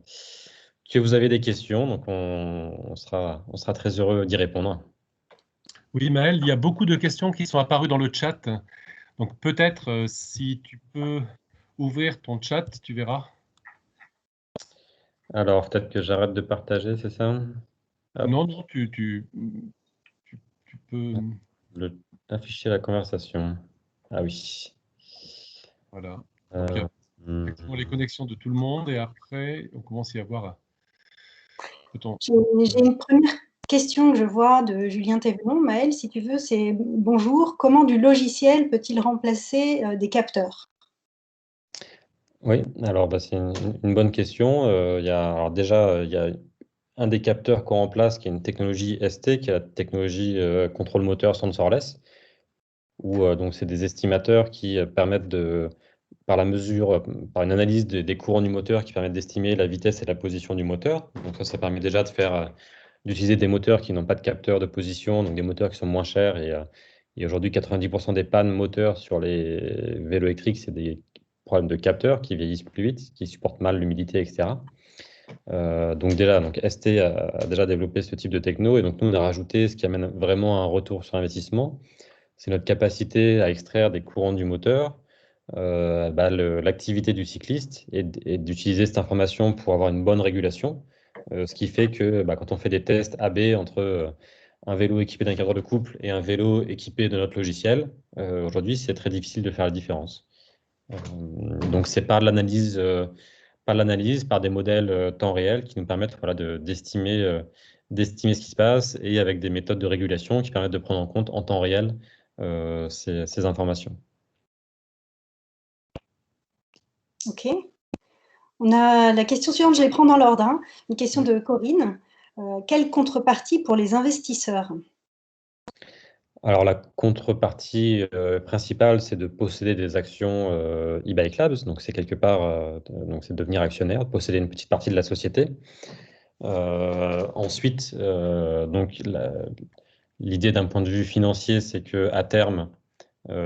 que vous avez des questions, donc on sera très heureux d'y répondre. Oui, Maël, il y a beaucoup de questions qui sont apparues dans le chat. Donc peut-être si tu peux ouvrir ton chat, tu verras. Alors peut-être que j'arrête de partager, c'est ça? Hop. Non, tu peux... Afficher la conversation. Ah oui. Voilà. Donc, il y a effectivement les connexions de tout le monde et après, on commence à y avoir... J'ai une première question que je vois de Julien Thévenon. Maël, si tu veux, c'est « Bonjour, comment du logiciel peut-il remplacer des capteurs ?» Oui, alors c'est une bonne question. Il y a un des capteurs qu'on remplace qui est une technologie ST, qui est la technologie contrôle moteur sensorless, où donc c'est des estimateurs qui permettent par une analyse des courants du moteur, qui permettent d'estimer la vitesse et la position du moteur. Donc ça permet déjà d'utiliser des moteurs qui n'ont pas de capteur de position, donc des moteurs qui sont moins chers. Et aujourd'hui, 90% des pannes moteurs sur les vélos électriques, c'est des problèmes de capteurs qui vieillissent plus vite, qui supportent mal l'humidité, etc. Donc ST a déjà développé ce type de techno, et donc nous on a rajouté ce qui amène vraiment un retour sur investissement, c'est notre capacité à extraire des courants du moteur, l'activité du cycliste, et d'utiliser cette information pour avoir une bonne régulation, ce qui fait que quand on fait des tests AB entre un vélo équipé d'un cadre de couple et un vélo équipé de notre logiciel, aujourd'hui c'est très difficile de faire la différence. Donc c'est par l'analyse, par des modèles temps réel qui nous permettent d'estimer ce qui se passe, et avec des méthodes de régulation qui permettent de prendre en compte en temps réel ces informations. Ok. On a la question suivante, je vais prendre dans l'ordre. Une question de Corinne. Quelle contrepartie pour les investisseurs ? Alors la contrepartie principale, c'est de posséder des actions eBike Labs. Donc c'est quelque part, c'est de devenir actionnaire, de posséder une petite partie de la société. Ensuite, l'idée d'un point de vue financier, c'est que à terme,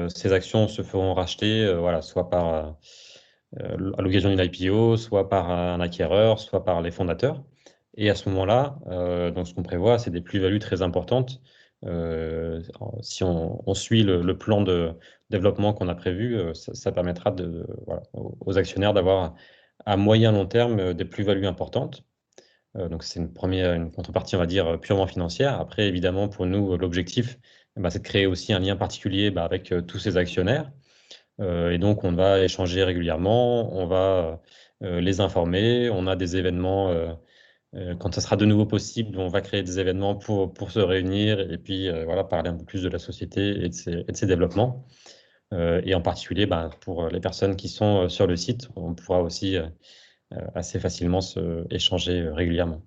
ces actions se feront racheter, soit à l'occasion d'une IPO, soit par un acquéreur, soit par les fondateurs. Et à ce moment-là, ce qu'on prévoit, c'est des plus-values très importantes, Si on suit le plan de développement qu'on a prévu, ça permettra voilà, aux actionnaires d'avoir à moyen long terme des plus-values importantes. Donc c'est une contrepartie, on va dire, purement financière. Après, évidemment, pour nous, l'objectif, c'est de créer aussi un lien particulier avec tous ces actionnaires. Et donc, on va échanger régulièrement, on va les informer, on a des événements. Quand ça sera de nouveau possible, on va créer des événements pour se réunir et puis voilà, parler un peu plus de la société et de ses développements. Et en particulier, pour les personnes qui sont sur le site, on pourra aussi assez facilement échanger régulièrement.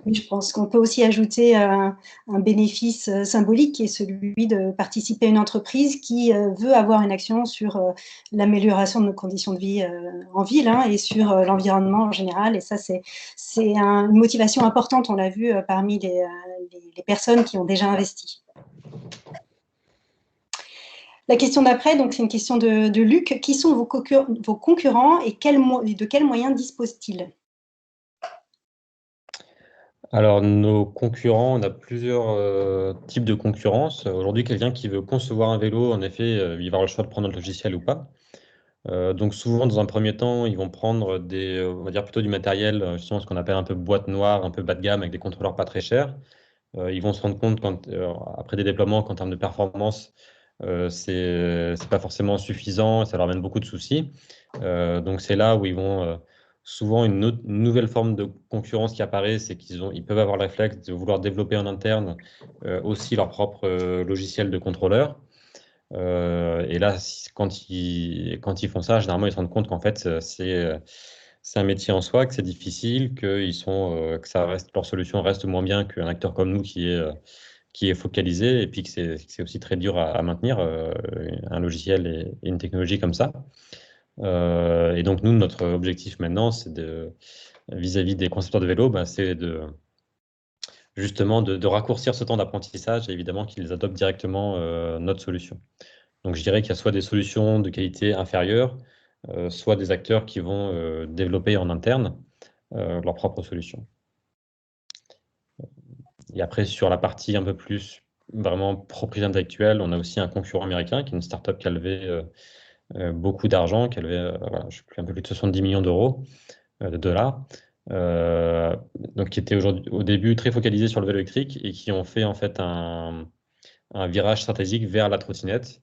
Oui, je pense qu'on peut aussi ajouter un bénéfice symbolique qui est celui de participer à une entreprise qui veut avoir une action sur l'amélioration de nos conditions de vie en ville et sur l'environnement en général. Et ça, c'est une motivation importante, on l'a vu parmi les personnes qui ont déjà investi. La question d'après, donc c'est une question de Luc. Qui sont vos concurrents et de quels moyens disposent-ils ? Alors, nos concurrents, on a plusieurs types de concurrence. Aujourd'hui, quelqu'un qui veut concevoir un vélo, en effet, il va avoir le choix de prendre notre logiciel ou pas. Donc, souvent, dans un premier temps, ils vont prendre on va dire plutôt du matériel, justement, ce qu'on appelle un peu boîte noire, un peu bas de gamme, avec des contrôleurs pas très chers. Ils vont se rendre compte, après des déploiements, qu'en termes de performance, c'est pas forcément suffisant, ça leur amène beaucoup de soucis. Donc, c'est là où ils vont souvent une nouvelle forme de concurrence qui apparaît, c'est qu'ils peuvent avoir le réflexe de vouloir développer en interne aussi leur propre logiciel de contrôleur. Et là, quand ils font ça, généralement, ils se rendent compte qu'en fait, c'est un métier en soi, que c'est difficile, que leur solution reste moins bien qu'un acteur comme nous qui est focalisé, et puis que c'est aussi très dur à maintenir un logiciel et une technologie comme ça. Et donc, nous, notre objectif maintenant, c'est vis-à-vis des concepteurs de vélo, c'est justement de raccourcir ce temps d'apprentissage et évidemment qu'ils adoptent directement notre solution. Donc, je dirais qu'il y a soit des solutions de qualité inférieure, soit des acteurs qui vont développer en interne leur propre solution. Et après, sur la partie un peu plus vraiment propriété intellectuelle, on a aussi un concurrent américain qui est une startup qui a levé beaucoup d'argent, qui a levé un peu plus de 70 millions d'euros, de dollars, donc qui était au début très focalisé sur le vélo électrique et qui ont fait en fait un virage stratégique vers la trottinette.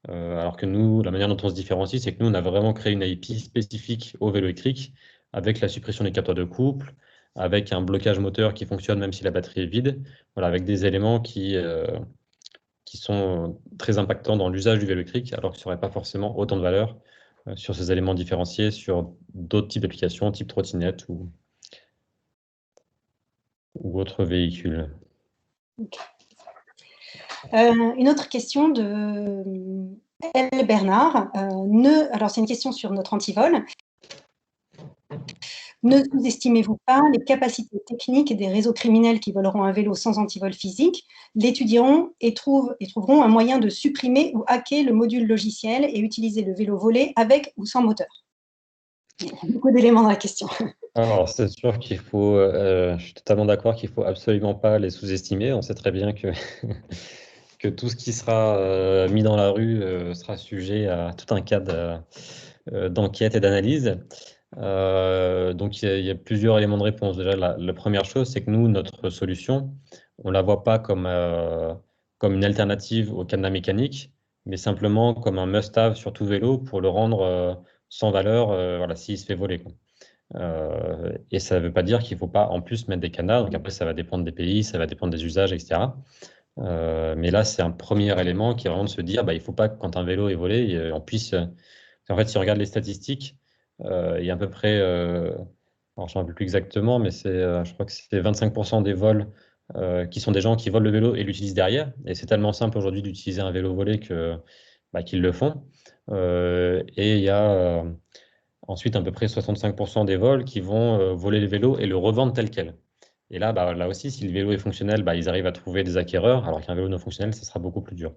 Alors que nous, la manière dont on se différencie, c'est que nous, on a vraiment créé une IP spécifique au vélo électrique avec la suppression des capteurs de couple, avec un blocage moteur qui fonctionne même si la batterie est vide, voilà, avec des éléments qui sont très impactants dans l'usage du vélo électrique, alors que ça n'aurait pas forcément autant de valeur sur ces éléments différenciés sur d'autres types d'applications, type trottinette ou autres véhicules. Okay. Une autre question de L. Bernard. Alors, c'est une question sur notre antivol. Ne sous-estimez-vous pas les capacités techniques des réseaux criminels qui voleront un vélo sans antivol physique, l'étudieront et trouveront un moyen de supprimer ou hacker le module logiciel et utiliser le vélo volé avec ou sans moteur? Il y a beaucoup d'éléments dans la question. Alors, c'est sûr qu'il faut, je suis totalement d'accord qu'il ne faut absolument pas les sous-estimer. On sait très bien que, que tout ce qui sera mis dans la rue sera sujet à tout un cas d'enquête et d'analyse. Donc, il y a plusieurs éléments de réponse. Déjà, la première chose, c'est que nous, notre solution, on ne la voit pas comme une alternative au cadenas mécanique, mais simplement comme un must-have sur tout vélo pour le rendre sans valeur voilà, s'il se fait voler, quoi. Et ça ne veut pas dire qu'il ne faut pas en plus mettre des cadenas. Donc après, ça va dépendre des pays, ça va dépendre des usages, etc. Mais là, c'est un premier élément qui est vraiment de se dire, il ne faut pas que quand un vélo est volé, on puisse... En fait, si on regarde les statistiques, il y a à peu près, alors je ne me rappelle plus exactement, mais je crois que c'est 25% des vols qui sont des gens qui volent le vélo et l'utilisent derrière. Et c'est tellement simple aujourd'hui d'utiliser un vélo volé qu'ils le font. Et il y a ensuite à peu près 65% des vols qui vont voler le vélo et le revendre tel quel. Et là, là aussi, si le vélo est fonctionnel, ils arrivent à trouver des acquéreurs, alors qu'un vélo non fonctionnel, ça sera beaucoup plus dur.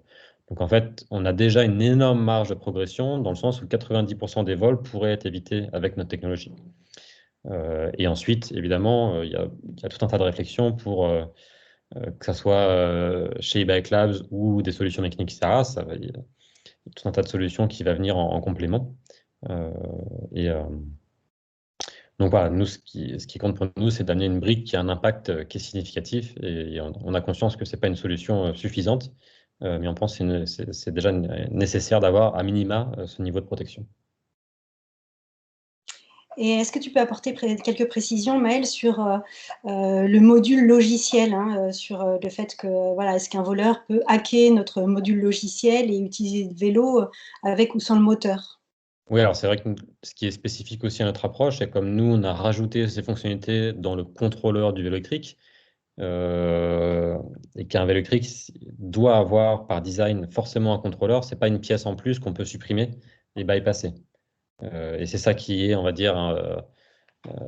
Donc en fait, on a déjà une énorme marge de progression dans le sens où 90% des vols pourraient être évités avec notre technologie. Et ensuite, évidemment, il y a tout un tas de réflexions pour que ce soit chez eBike Labs ou des solutions mécaniques, etc. Il y a tout un tas de solutions qui va venir en complément. Donc voilà, nous, ce qui compte pour nous, c'est d'amener une brique qui a un impact qui est significatif, et on a conscience que ce n'est pas une solution suffisante, mais on pense que c'est déjà nécessaire d'avoir à minima ce niveau de protection. Et est-ce que tu peux apporter quelques précisions, Maëlle, sur le module logiciel, hein, sur le fait que, voilà, est-ce qu'un voleur peut hacker notre module logiciel et utiliser le vélo avec ou sans le moteur? Oui, alors c'est vrai que ce qui est spécifique aussi à notre approche, c'est comme nous, on a rajouté ces fonctionnalités dans le contrôleur du vélo électrique, et qu'un vélo électrique doit avoir par design forcément un contrôleur, ce n'est pas une pièce en plus qu'on peut supprimer et bypasser. Et c'est ça qui est, on va dire,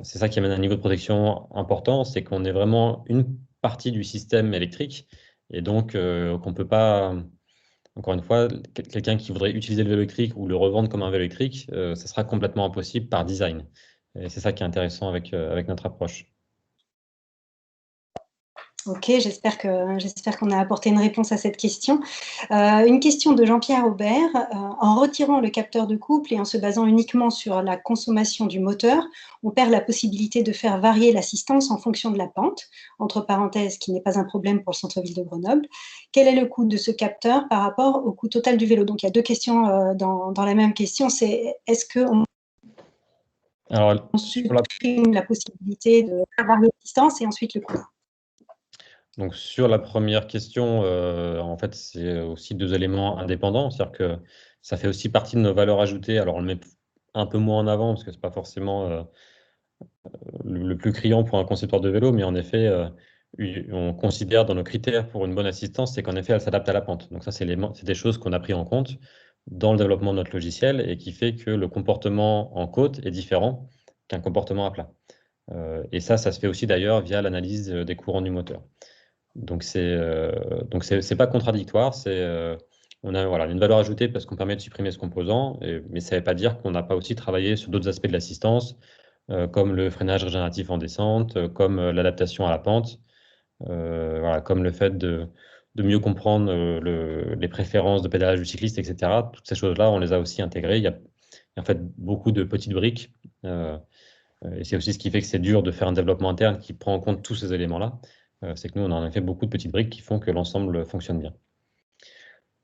c'est ça qui amène un niveau de protection important, c'est qu'on est vraiment une partie du système électrique, et donc qu'on ne peut pas, encore une fois, quelqu'un qui voudrait utiliser le vélo électrique ou le revendre comme un vélo électrique, ça sera complètement impossible par design. Et c'est ça qui est intéressant avec notre approche. Ok, j'espère qu'on a apporté une réponse à cette question. Une question de Jean-Pierre Aubert. En retirant le capteur de couple et en se basant uniquement sur la consommation du moteur, on perd la possibilité de faire varier l'assistance en fonction de la pente, entre parenthèses, qui n'est pas un problème pour le centre-ville de Grenoble. Quel est le coût de ce capteur par rapport au coût total du vélo? Donc, il y a deux questions dans la même question. C'est est-ce qu'on supprime la possibilité de faire varier l'assistance et ensuite le coût? Donc sur la première question, en fait, c'est aussi deux éléments indépendants. C'est-à-dire que ça fait aussi partie de nos valeurs ajoutées. Alors on le met un peu moins en avant parce que ce n'est pas forcément le plus criant pour un concepteur de vélo, mais en effet, on considère dans nos critères pour une bonne assistance, c'est qu'en effet, elle s'adapte à la pente. Donc ça, c'est des choses qu'on a pris en compte dans le développement de notre logiciel et qui fait que le comportement en côte est différent qu'un comportement à plat. Et ça se fait aussi d'ailleurs via l'analyse des courants du moteur. Donc c'est pas contradictoire, on a voilà, une valeur ajoutée parce qu'on permet de supprimer ce composant, mais ça ne veut pas dire qu'on n'a pas aussi travaillé sur d'autres aspects de l'assistance, comme le freinage régénératif en descente, comme l'adaptation à la pente, voilà, comme le fait de mieux comprendre les préférences de pédalage du cycliste, etc. Toutes ces choses-là, on les a aussi intégrées. Il y a en fait beaucoup de petites briques, et c'est aussi ce qui fait que c'est dur de faire un développement interne qui prend en compte tous ces éléments-là. C'est que nous, on en a fait beaucoup de petites briques qui font que l'ensemble fonctionne bien.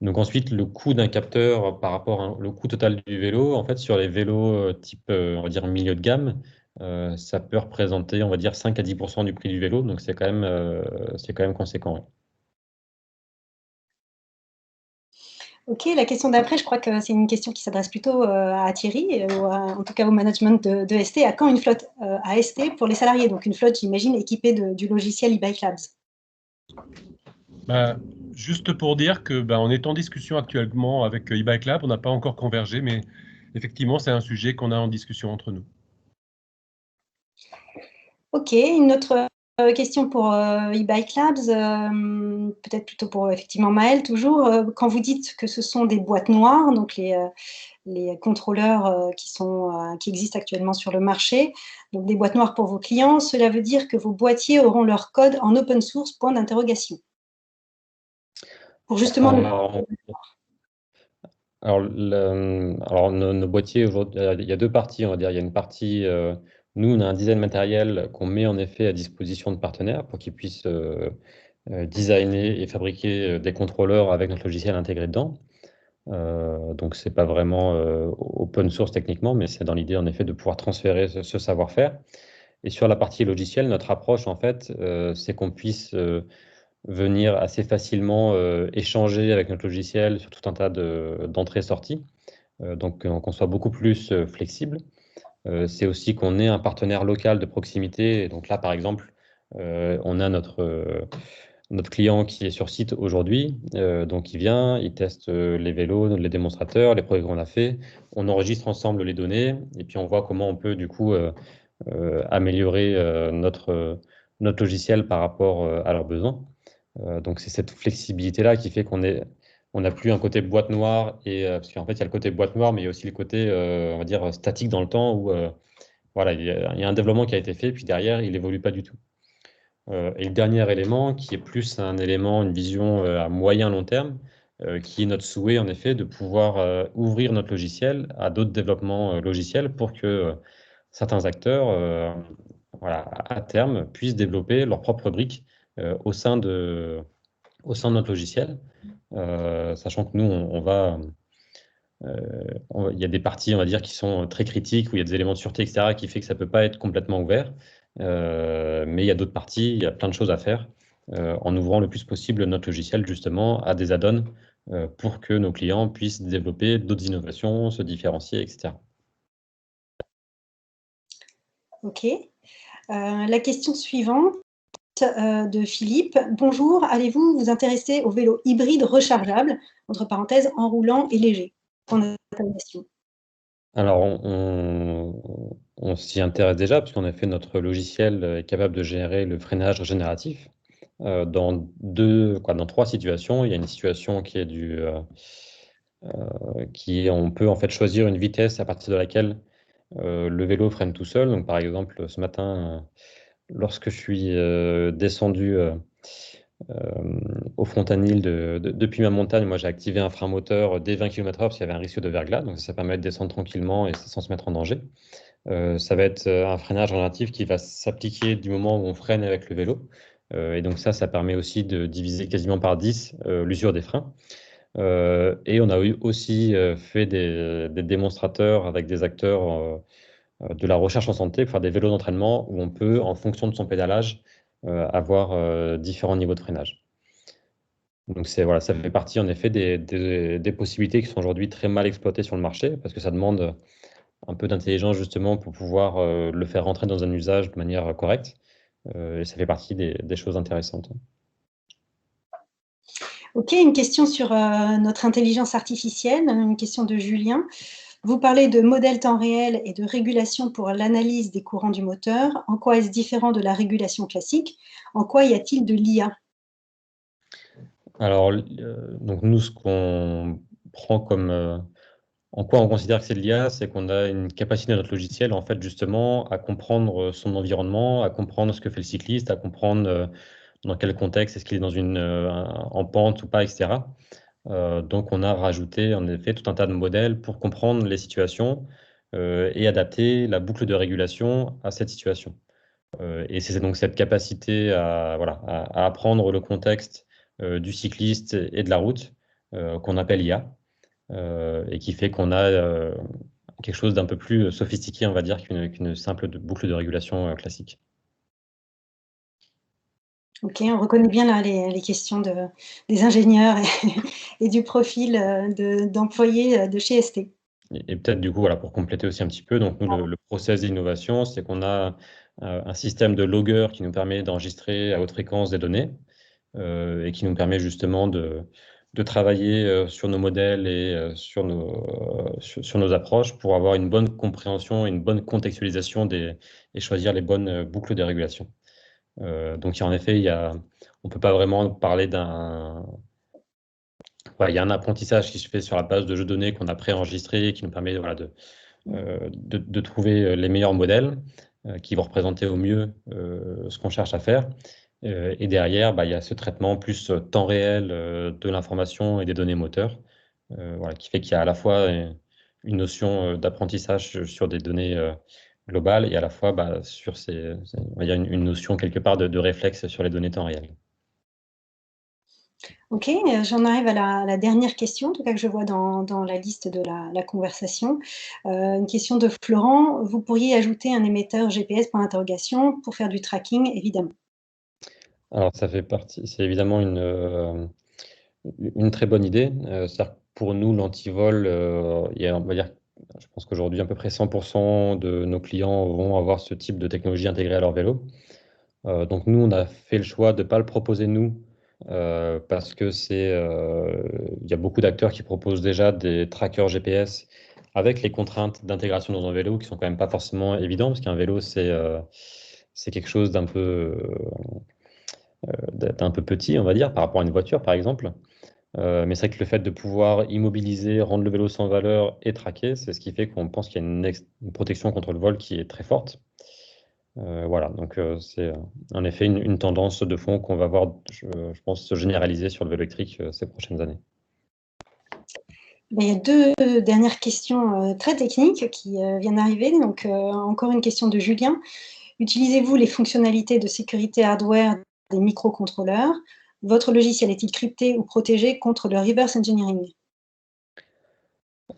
Donc ensuite, le coût d'un capteur par rapport au coût total du vélo, en fait, sur les vélos type, on va dire, milieu de gamme, ça peut représenter, on va dire, 5 à 10% du prix du vélo, donc c'est quand même conséquent. Ouais. Ok, la question d'après, je crois que c'est une question qui s'adresse plutôt à Thierry, ou en tout cas au management de ST. À quand une flotte à ST pour les salariés? Donc une flotte, j'imagine, équipée du logiciel eBike Labs. Juste pour dire que on est en discussion actuellement avec eBike Lab, on n'a pas encore convergé, mais effectivement, c'est un sujet qu'on a en discussion entre nous. Ok, une autre question pour eBike Labs, peut-être plutôt pour effectivement Maëlle, toujours. Quand vous dites que ce sont des boîtes noires, donc les contrôleurs qui existent actuellement sur le marché, donc des boîtes noires pour vos clients, cela veut dire que vos boîtiers auront leur code en open source, point d'interrogation. Pour justement alors nos boîtiers, aujourd'hui, il y a deux parties, on va dire. Il y a une partie, nous, on a un design matériel qu'on met en effet à disposition de partenaires pour qu'ils puissent designer et fabriquer des contrôleurs avec notre logiciel intégré dedans. Donc, ce n'est pas vraiment open source techniquement, mais c'est dans l'idée, en effet, de pouvoir transférer ce savoir-faire. Et sur la partie logicielle, notre approche, en fait, c'est qu'on puisse venir assez facilement échanger avec notre logiciel sur tout un tas d'entrées-sorties, donc qu'on soit beaucoup plus flexible. C'est aussi qu'on ait un partenaire local de proximité. Donc là, par exemple, on a notre client qui est sur site aujourd'hui, donc il vient, il teste les vélos, les démonstrateurs, les progrès qu'on a fait, on enregistre ensemble les données et puis on voit comment on peut du coup améliorer notre logiciel par rapport à leurs besoins. Donc c'est cette flexibilité-là qui fait on n'a plus un côté boîte noire, parce qu'en fait il y a le côté boîte noire, mais il y a aussi le côté on va dire statique dans le temps où voilà, il y a un développement qui a été fait, puis derrière il évolue pas du tout. Et le dernier élément, qui est plus un élément, une vision à moyen-long terme, qui est notre souhait, en effet, de pouvoir ouvrir notre logiciel à d'autres développements logiciels pour que certains acteurs, voilà, à terme, puissent développer leurs propres briques au sein de notre logiciel, sachant que nous, il y a des parties, on va dire, qui sont très critiques, où il y a des éléments de sûreté, etc., qui fait que ça ne peut pas être complètement ouvert. Mais il y a d'autres parties, il y a plein de choses à faire en ouvrant le plus possible notre logiciel, justement, à des add-ons pour que nos clients puissent développer d'autres innovations, se différencier, etc. OK. La question suivante de Philippe. Bonjour, allez-vous vous intéresser au vélo hybride rechargeable, entre parenthèses, enroulant et léger? Alors, on s'y intéresse déjà, puisqu'en effet, notre logiciel est capable de générer le freinage régénératif dans trois situations. Il y a une situation qui est on peut en fait choisir une vitesse à partir de laquelle le vélo freine tout seul. Donc, par exemple, ce matin, lorsque je suis descendu au Frontanil depuis ma montagne, moi j'ai activé un frein moteur dès 20 km/h parce qu'il y avait un risque de verglas, donc ça permet de descendre tranquillement et sans se mettre en danger. Ça va être un freinage relatif qui va s'appliquer du moment où on freine avec le vélo. Et donc ça permet aussi de diviser quasiment par 10 l'usure des freins. Et on a aussi fait des démonstrateurs avec des acteurs de la recherche en santé pour faire des vélos d'entraînement où on peut, en fonction de son pédalage, avoir différents niveaux de freinage. Donc voilà, ça fait partie en effet des possibilités qui sont aujourd'hui très mal exploitées sur le marché parce que ça demande un peu d'intelligence justement pour pouvoir le faire rentrer dans un usage de manière correcte. Et ça fait partie des choses intéressantes. Ok, une question sur notre intelligence artificielle, une question de Julien. Vous parlez de modèle temps réel et de régulation pour l'analyse des courants du moteur. En quoi est-ce différent de la régulation classique? En quoi y a-t-il de l'IA? Alors, donc nous, ce qu'on prend comme en quoi on considère que c'est de l'IA, c'est qu'on a une capacité de notre logiciel, en fait, justement, à comprendre son environnement, à comprendre ce que fait le cycliste, à comprendre dans quel contexte, est-ce qu'il est en pente ou pas, etc. Donc, on a rajouté, en effet, tout un tas de modèles pour comprendre les situations et adapter la boucle de régulation à cette situation. Et c'est donc cette capacité à apprendre le contexte du cycliste et de la route qu'on appelle IA. Et qui fait qu'on a quelque chose d'un peu plus sophistiqué, on va dire, qu'une simple boucle de régulation classique. Ok, on reconnaît bien là les questions des ingénieurs et du profil d'employés de chez ST. Et peut-être du coup, voilà, pour compléter aussi un petit peu, donc nous, le process d'innovation, c'est qu'on a un système de logger qui nous permet d'enregistrer à haute fréquence des données et qui nous permet justement de travailler sur nos modèles et sur nos approches pour avoir une bonne compréhension, une bonne contextualisation et choisir les bonnes boucles de régulation. Donc, en effet, on ne peut pas vraiment parler d'un... il y a un apprentissage qui se fait sur la base de jeux de données qu'on a préenregistrés qui nous permet de trouver les meilleurs modèles qui vont représenter au mieux ce qu'on cherche à faire. Et derrière, il y a ce traitement plus temps réel de l'information et des données moteurs, qui fait qu'il y a à la fois une notion d'apprentissage sur des données globales et à la fois il y a une notion quelque part de réflexe sur les données temps réel. Ok, j'en arrive à la dernière question, en tout cas que je vois dans la liste de la conversation. Une question de Florent. Vous pourriez ajouter un émetteur GPS pour l'interrogation pour faire du tracking, évidemment. Alors, ça fait partie, c'est évidemment une très bonne idée. C'est-à-dire que pour nous, l'antivol, on va dire, je pense qu'aujourd'hui, à peu près 100% de nos clients vont avoir ce type de technologie intégrée à leur vélo. Donc, nous, on a fait le choix de ne pas le proposer, nous, parce que il y a beaucoup d'acteurs qui proposent déjà des trackers GPS avec les contraintes d'intégration dans un vélo qui sont quand même pas forcément évidentes, parce qu'un vélo, c'est quelque chose d'un peu petit, on va dire, par rapport à une voiture, par exemple. Mais c'est vrai que le fait de pouvoir immobiliser, rendre le vélo sans valeur et traquer, c'est ce qui fait qu'on pense qu'il y a une protection contre le vol qui est très forte. Voilà, donc c'est en effet une tendance de fond qu'on va voir, je pense, se généraliser sur le vélo électrique ces prochaines années. Il y a deux dernières questions très techniques qui viennent d'arriver. Donc, encore une question de Julien. Utilisez-vous les fonctionnalités de sécurité hardware des microcontrôleurs? Votre logiciel est-il crypté ou protégé contre le reverse engineering?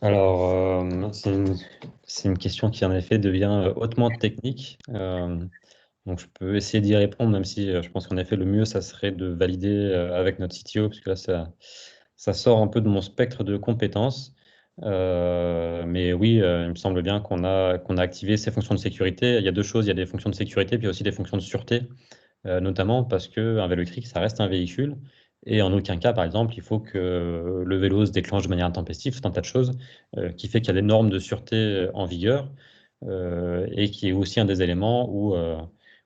Alors, c'est une question qui, en effet, devient hautement technique. Donc, je peux essayer d'y répondre, même si je pense qu'en effet, le mieux, ça serait de valider avec notre CTO, parce que là, ça sort un peu de mon spectre de compétences. Mais oui, il me semble bien qu'on a activé ces fonctions de sécurité. Il y a deux choses, il y a des fonctions de sécurité, puis aussi des fonctions de sûreté, notamment parce qu'un vélo électrique, ça reste un véhicule. Et en aucun cas, par exemple, il faut que le vélo se déclenche de manière intempestive, c'est un tas de choses qui fait qu'il y a des normes de sûreté en vigueur et qui est aussi un des éléments où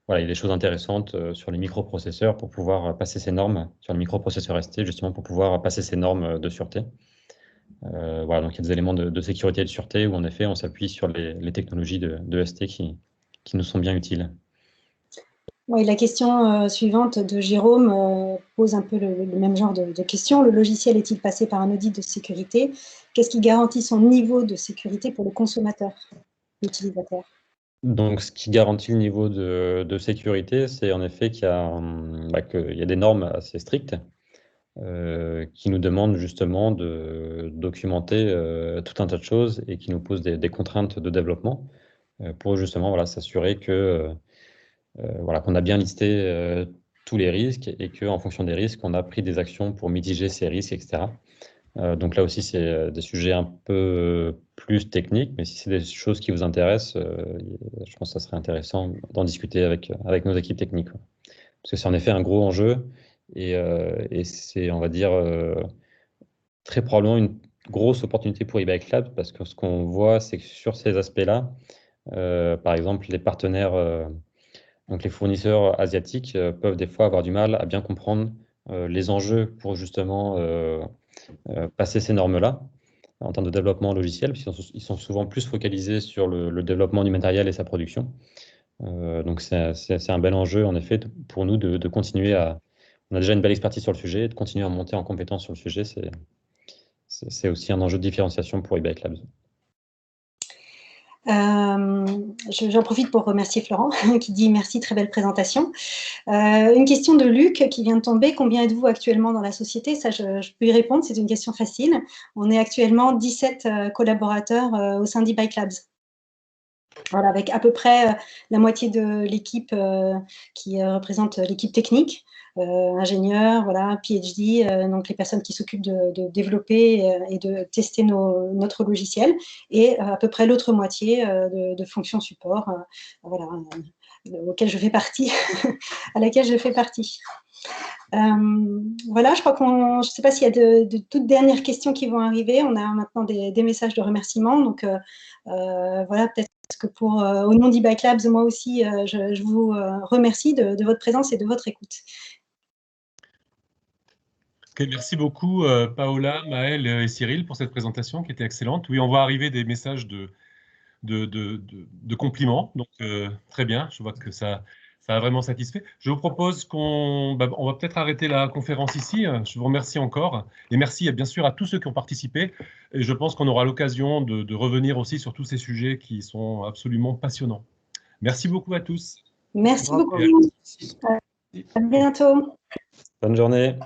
voilà, il y a des choses intéressantes sur les microprocesseurs pour pouvoir passer ces normes, sur les microprocesseurs ST, justement pour pouvoir passer ces normes de sûreté. Voilà, donc il y a des éléments de sécurité et de sûreté où en effet on s'appuie sur les technologies de ST qui nous sont bien utiles. Oui, la question suivante de Jérôme pose un peu le même genre de question. Le logiciel est-il passé par un audit de sécurité? Qu'est-ce qui garantit son niveau de sécurité pour le consommateur, l'utilisateur? Donc, ce qui garantit le niveau de sécurité, c'est en effet qu'il y a des normes assez strictes qui nous demandent justement de documenter tout un tas de choses et qui nous posent des contraintes de développement pour justement voilà, s'assurer que voilà, qu'on a bien listé tous les risques et qu'en fonction des risques, on a pris des actions pour mitiger ces risques, etc. Donc là aussi, c'est des sujets un peu plus techniques, mais si c'est des choses qui vous intéressent, je pense que ça serait intéressant d'en discuter avec nos équipes techniques. Parce que c'est en effet un gros enjeu et c'est, on va dire, très probablement une grosse opportunité pour e-Bike Lab parce que ce qu'on voit, c'est que sur ces aspects-là, par exemple, les partenaires, donc les fournisseurs asiatiques peuvent des fois avoir du mal à bien comprendre les enjeux pour justement passer ces normes-là en termes de développement logiciel, puisqu'ils sont souvent plus focalisés sur le développement du matériel et sa production. Donc c'est un bel enjeu, en effet, pour nous de continuer à... On a déjà une belle expertise sur le sujet, et de continuer à monter en compétence sur le sujet, c'est aussi un enjeu de différenciation pour e-Bike Labs. J'en profite pour remercier Florent qui dit merci, très belle présentation. Une question de Luc qui vient de tomber. Combien êtes-vous actuellement dans la société? Ça, je peux y répondre, c'est une question facile. On est actuellement 17 collaborateurs au sein d'e-Bike Labs. Voilà, avec à peu près la moitié de l'équipe qui représente l'équipe technique, ingénieurs, voilà, PhD, donc les personnes qui s'occupent de développer et de tester notre logiciel, et à peu près l'autre moitié de fonctions support, voilà, auquel je fais partie, à laquelle je fais partie. Voilà, je crois je ne sais pas s'il y a de toutes dernières questions qui vont arriver. On a maintenant des messages de remerciement. Donc, voilà, peut-être que au nom d'e-Bike Labs, moi aussi, je vous remercie de votre présence et de votre écoute. Okay, merci beaucoup, Paola, Maël et Cyril, pour cette présentation qui était excellente. Oui, on voit arriver des messages de compliments. Donc, très bien, je vois que ça a vraiment satisfait. Je vous propose on va peut-être arrêter la conférence ici. Je vous remercie encore. Et merci bien sûr à tous ceux qui ont participé. Et je pense qu'on aura l'occasion de revenir aussi sur tous ces sujets qui sont absolument passionnants. Merci beaucoup à tous. Merci beaucoup. À bientôt. Bonne journée.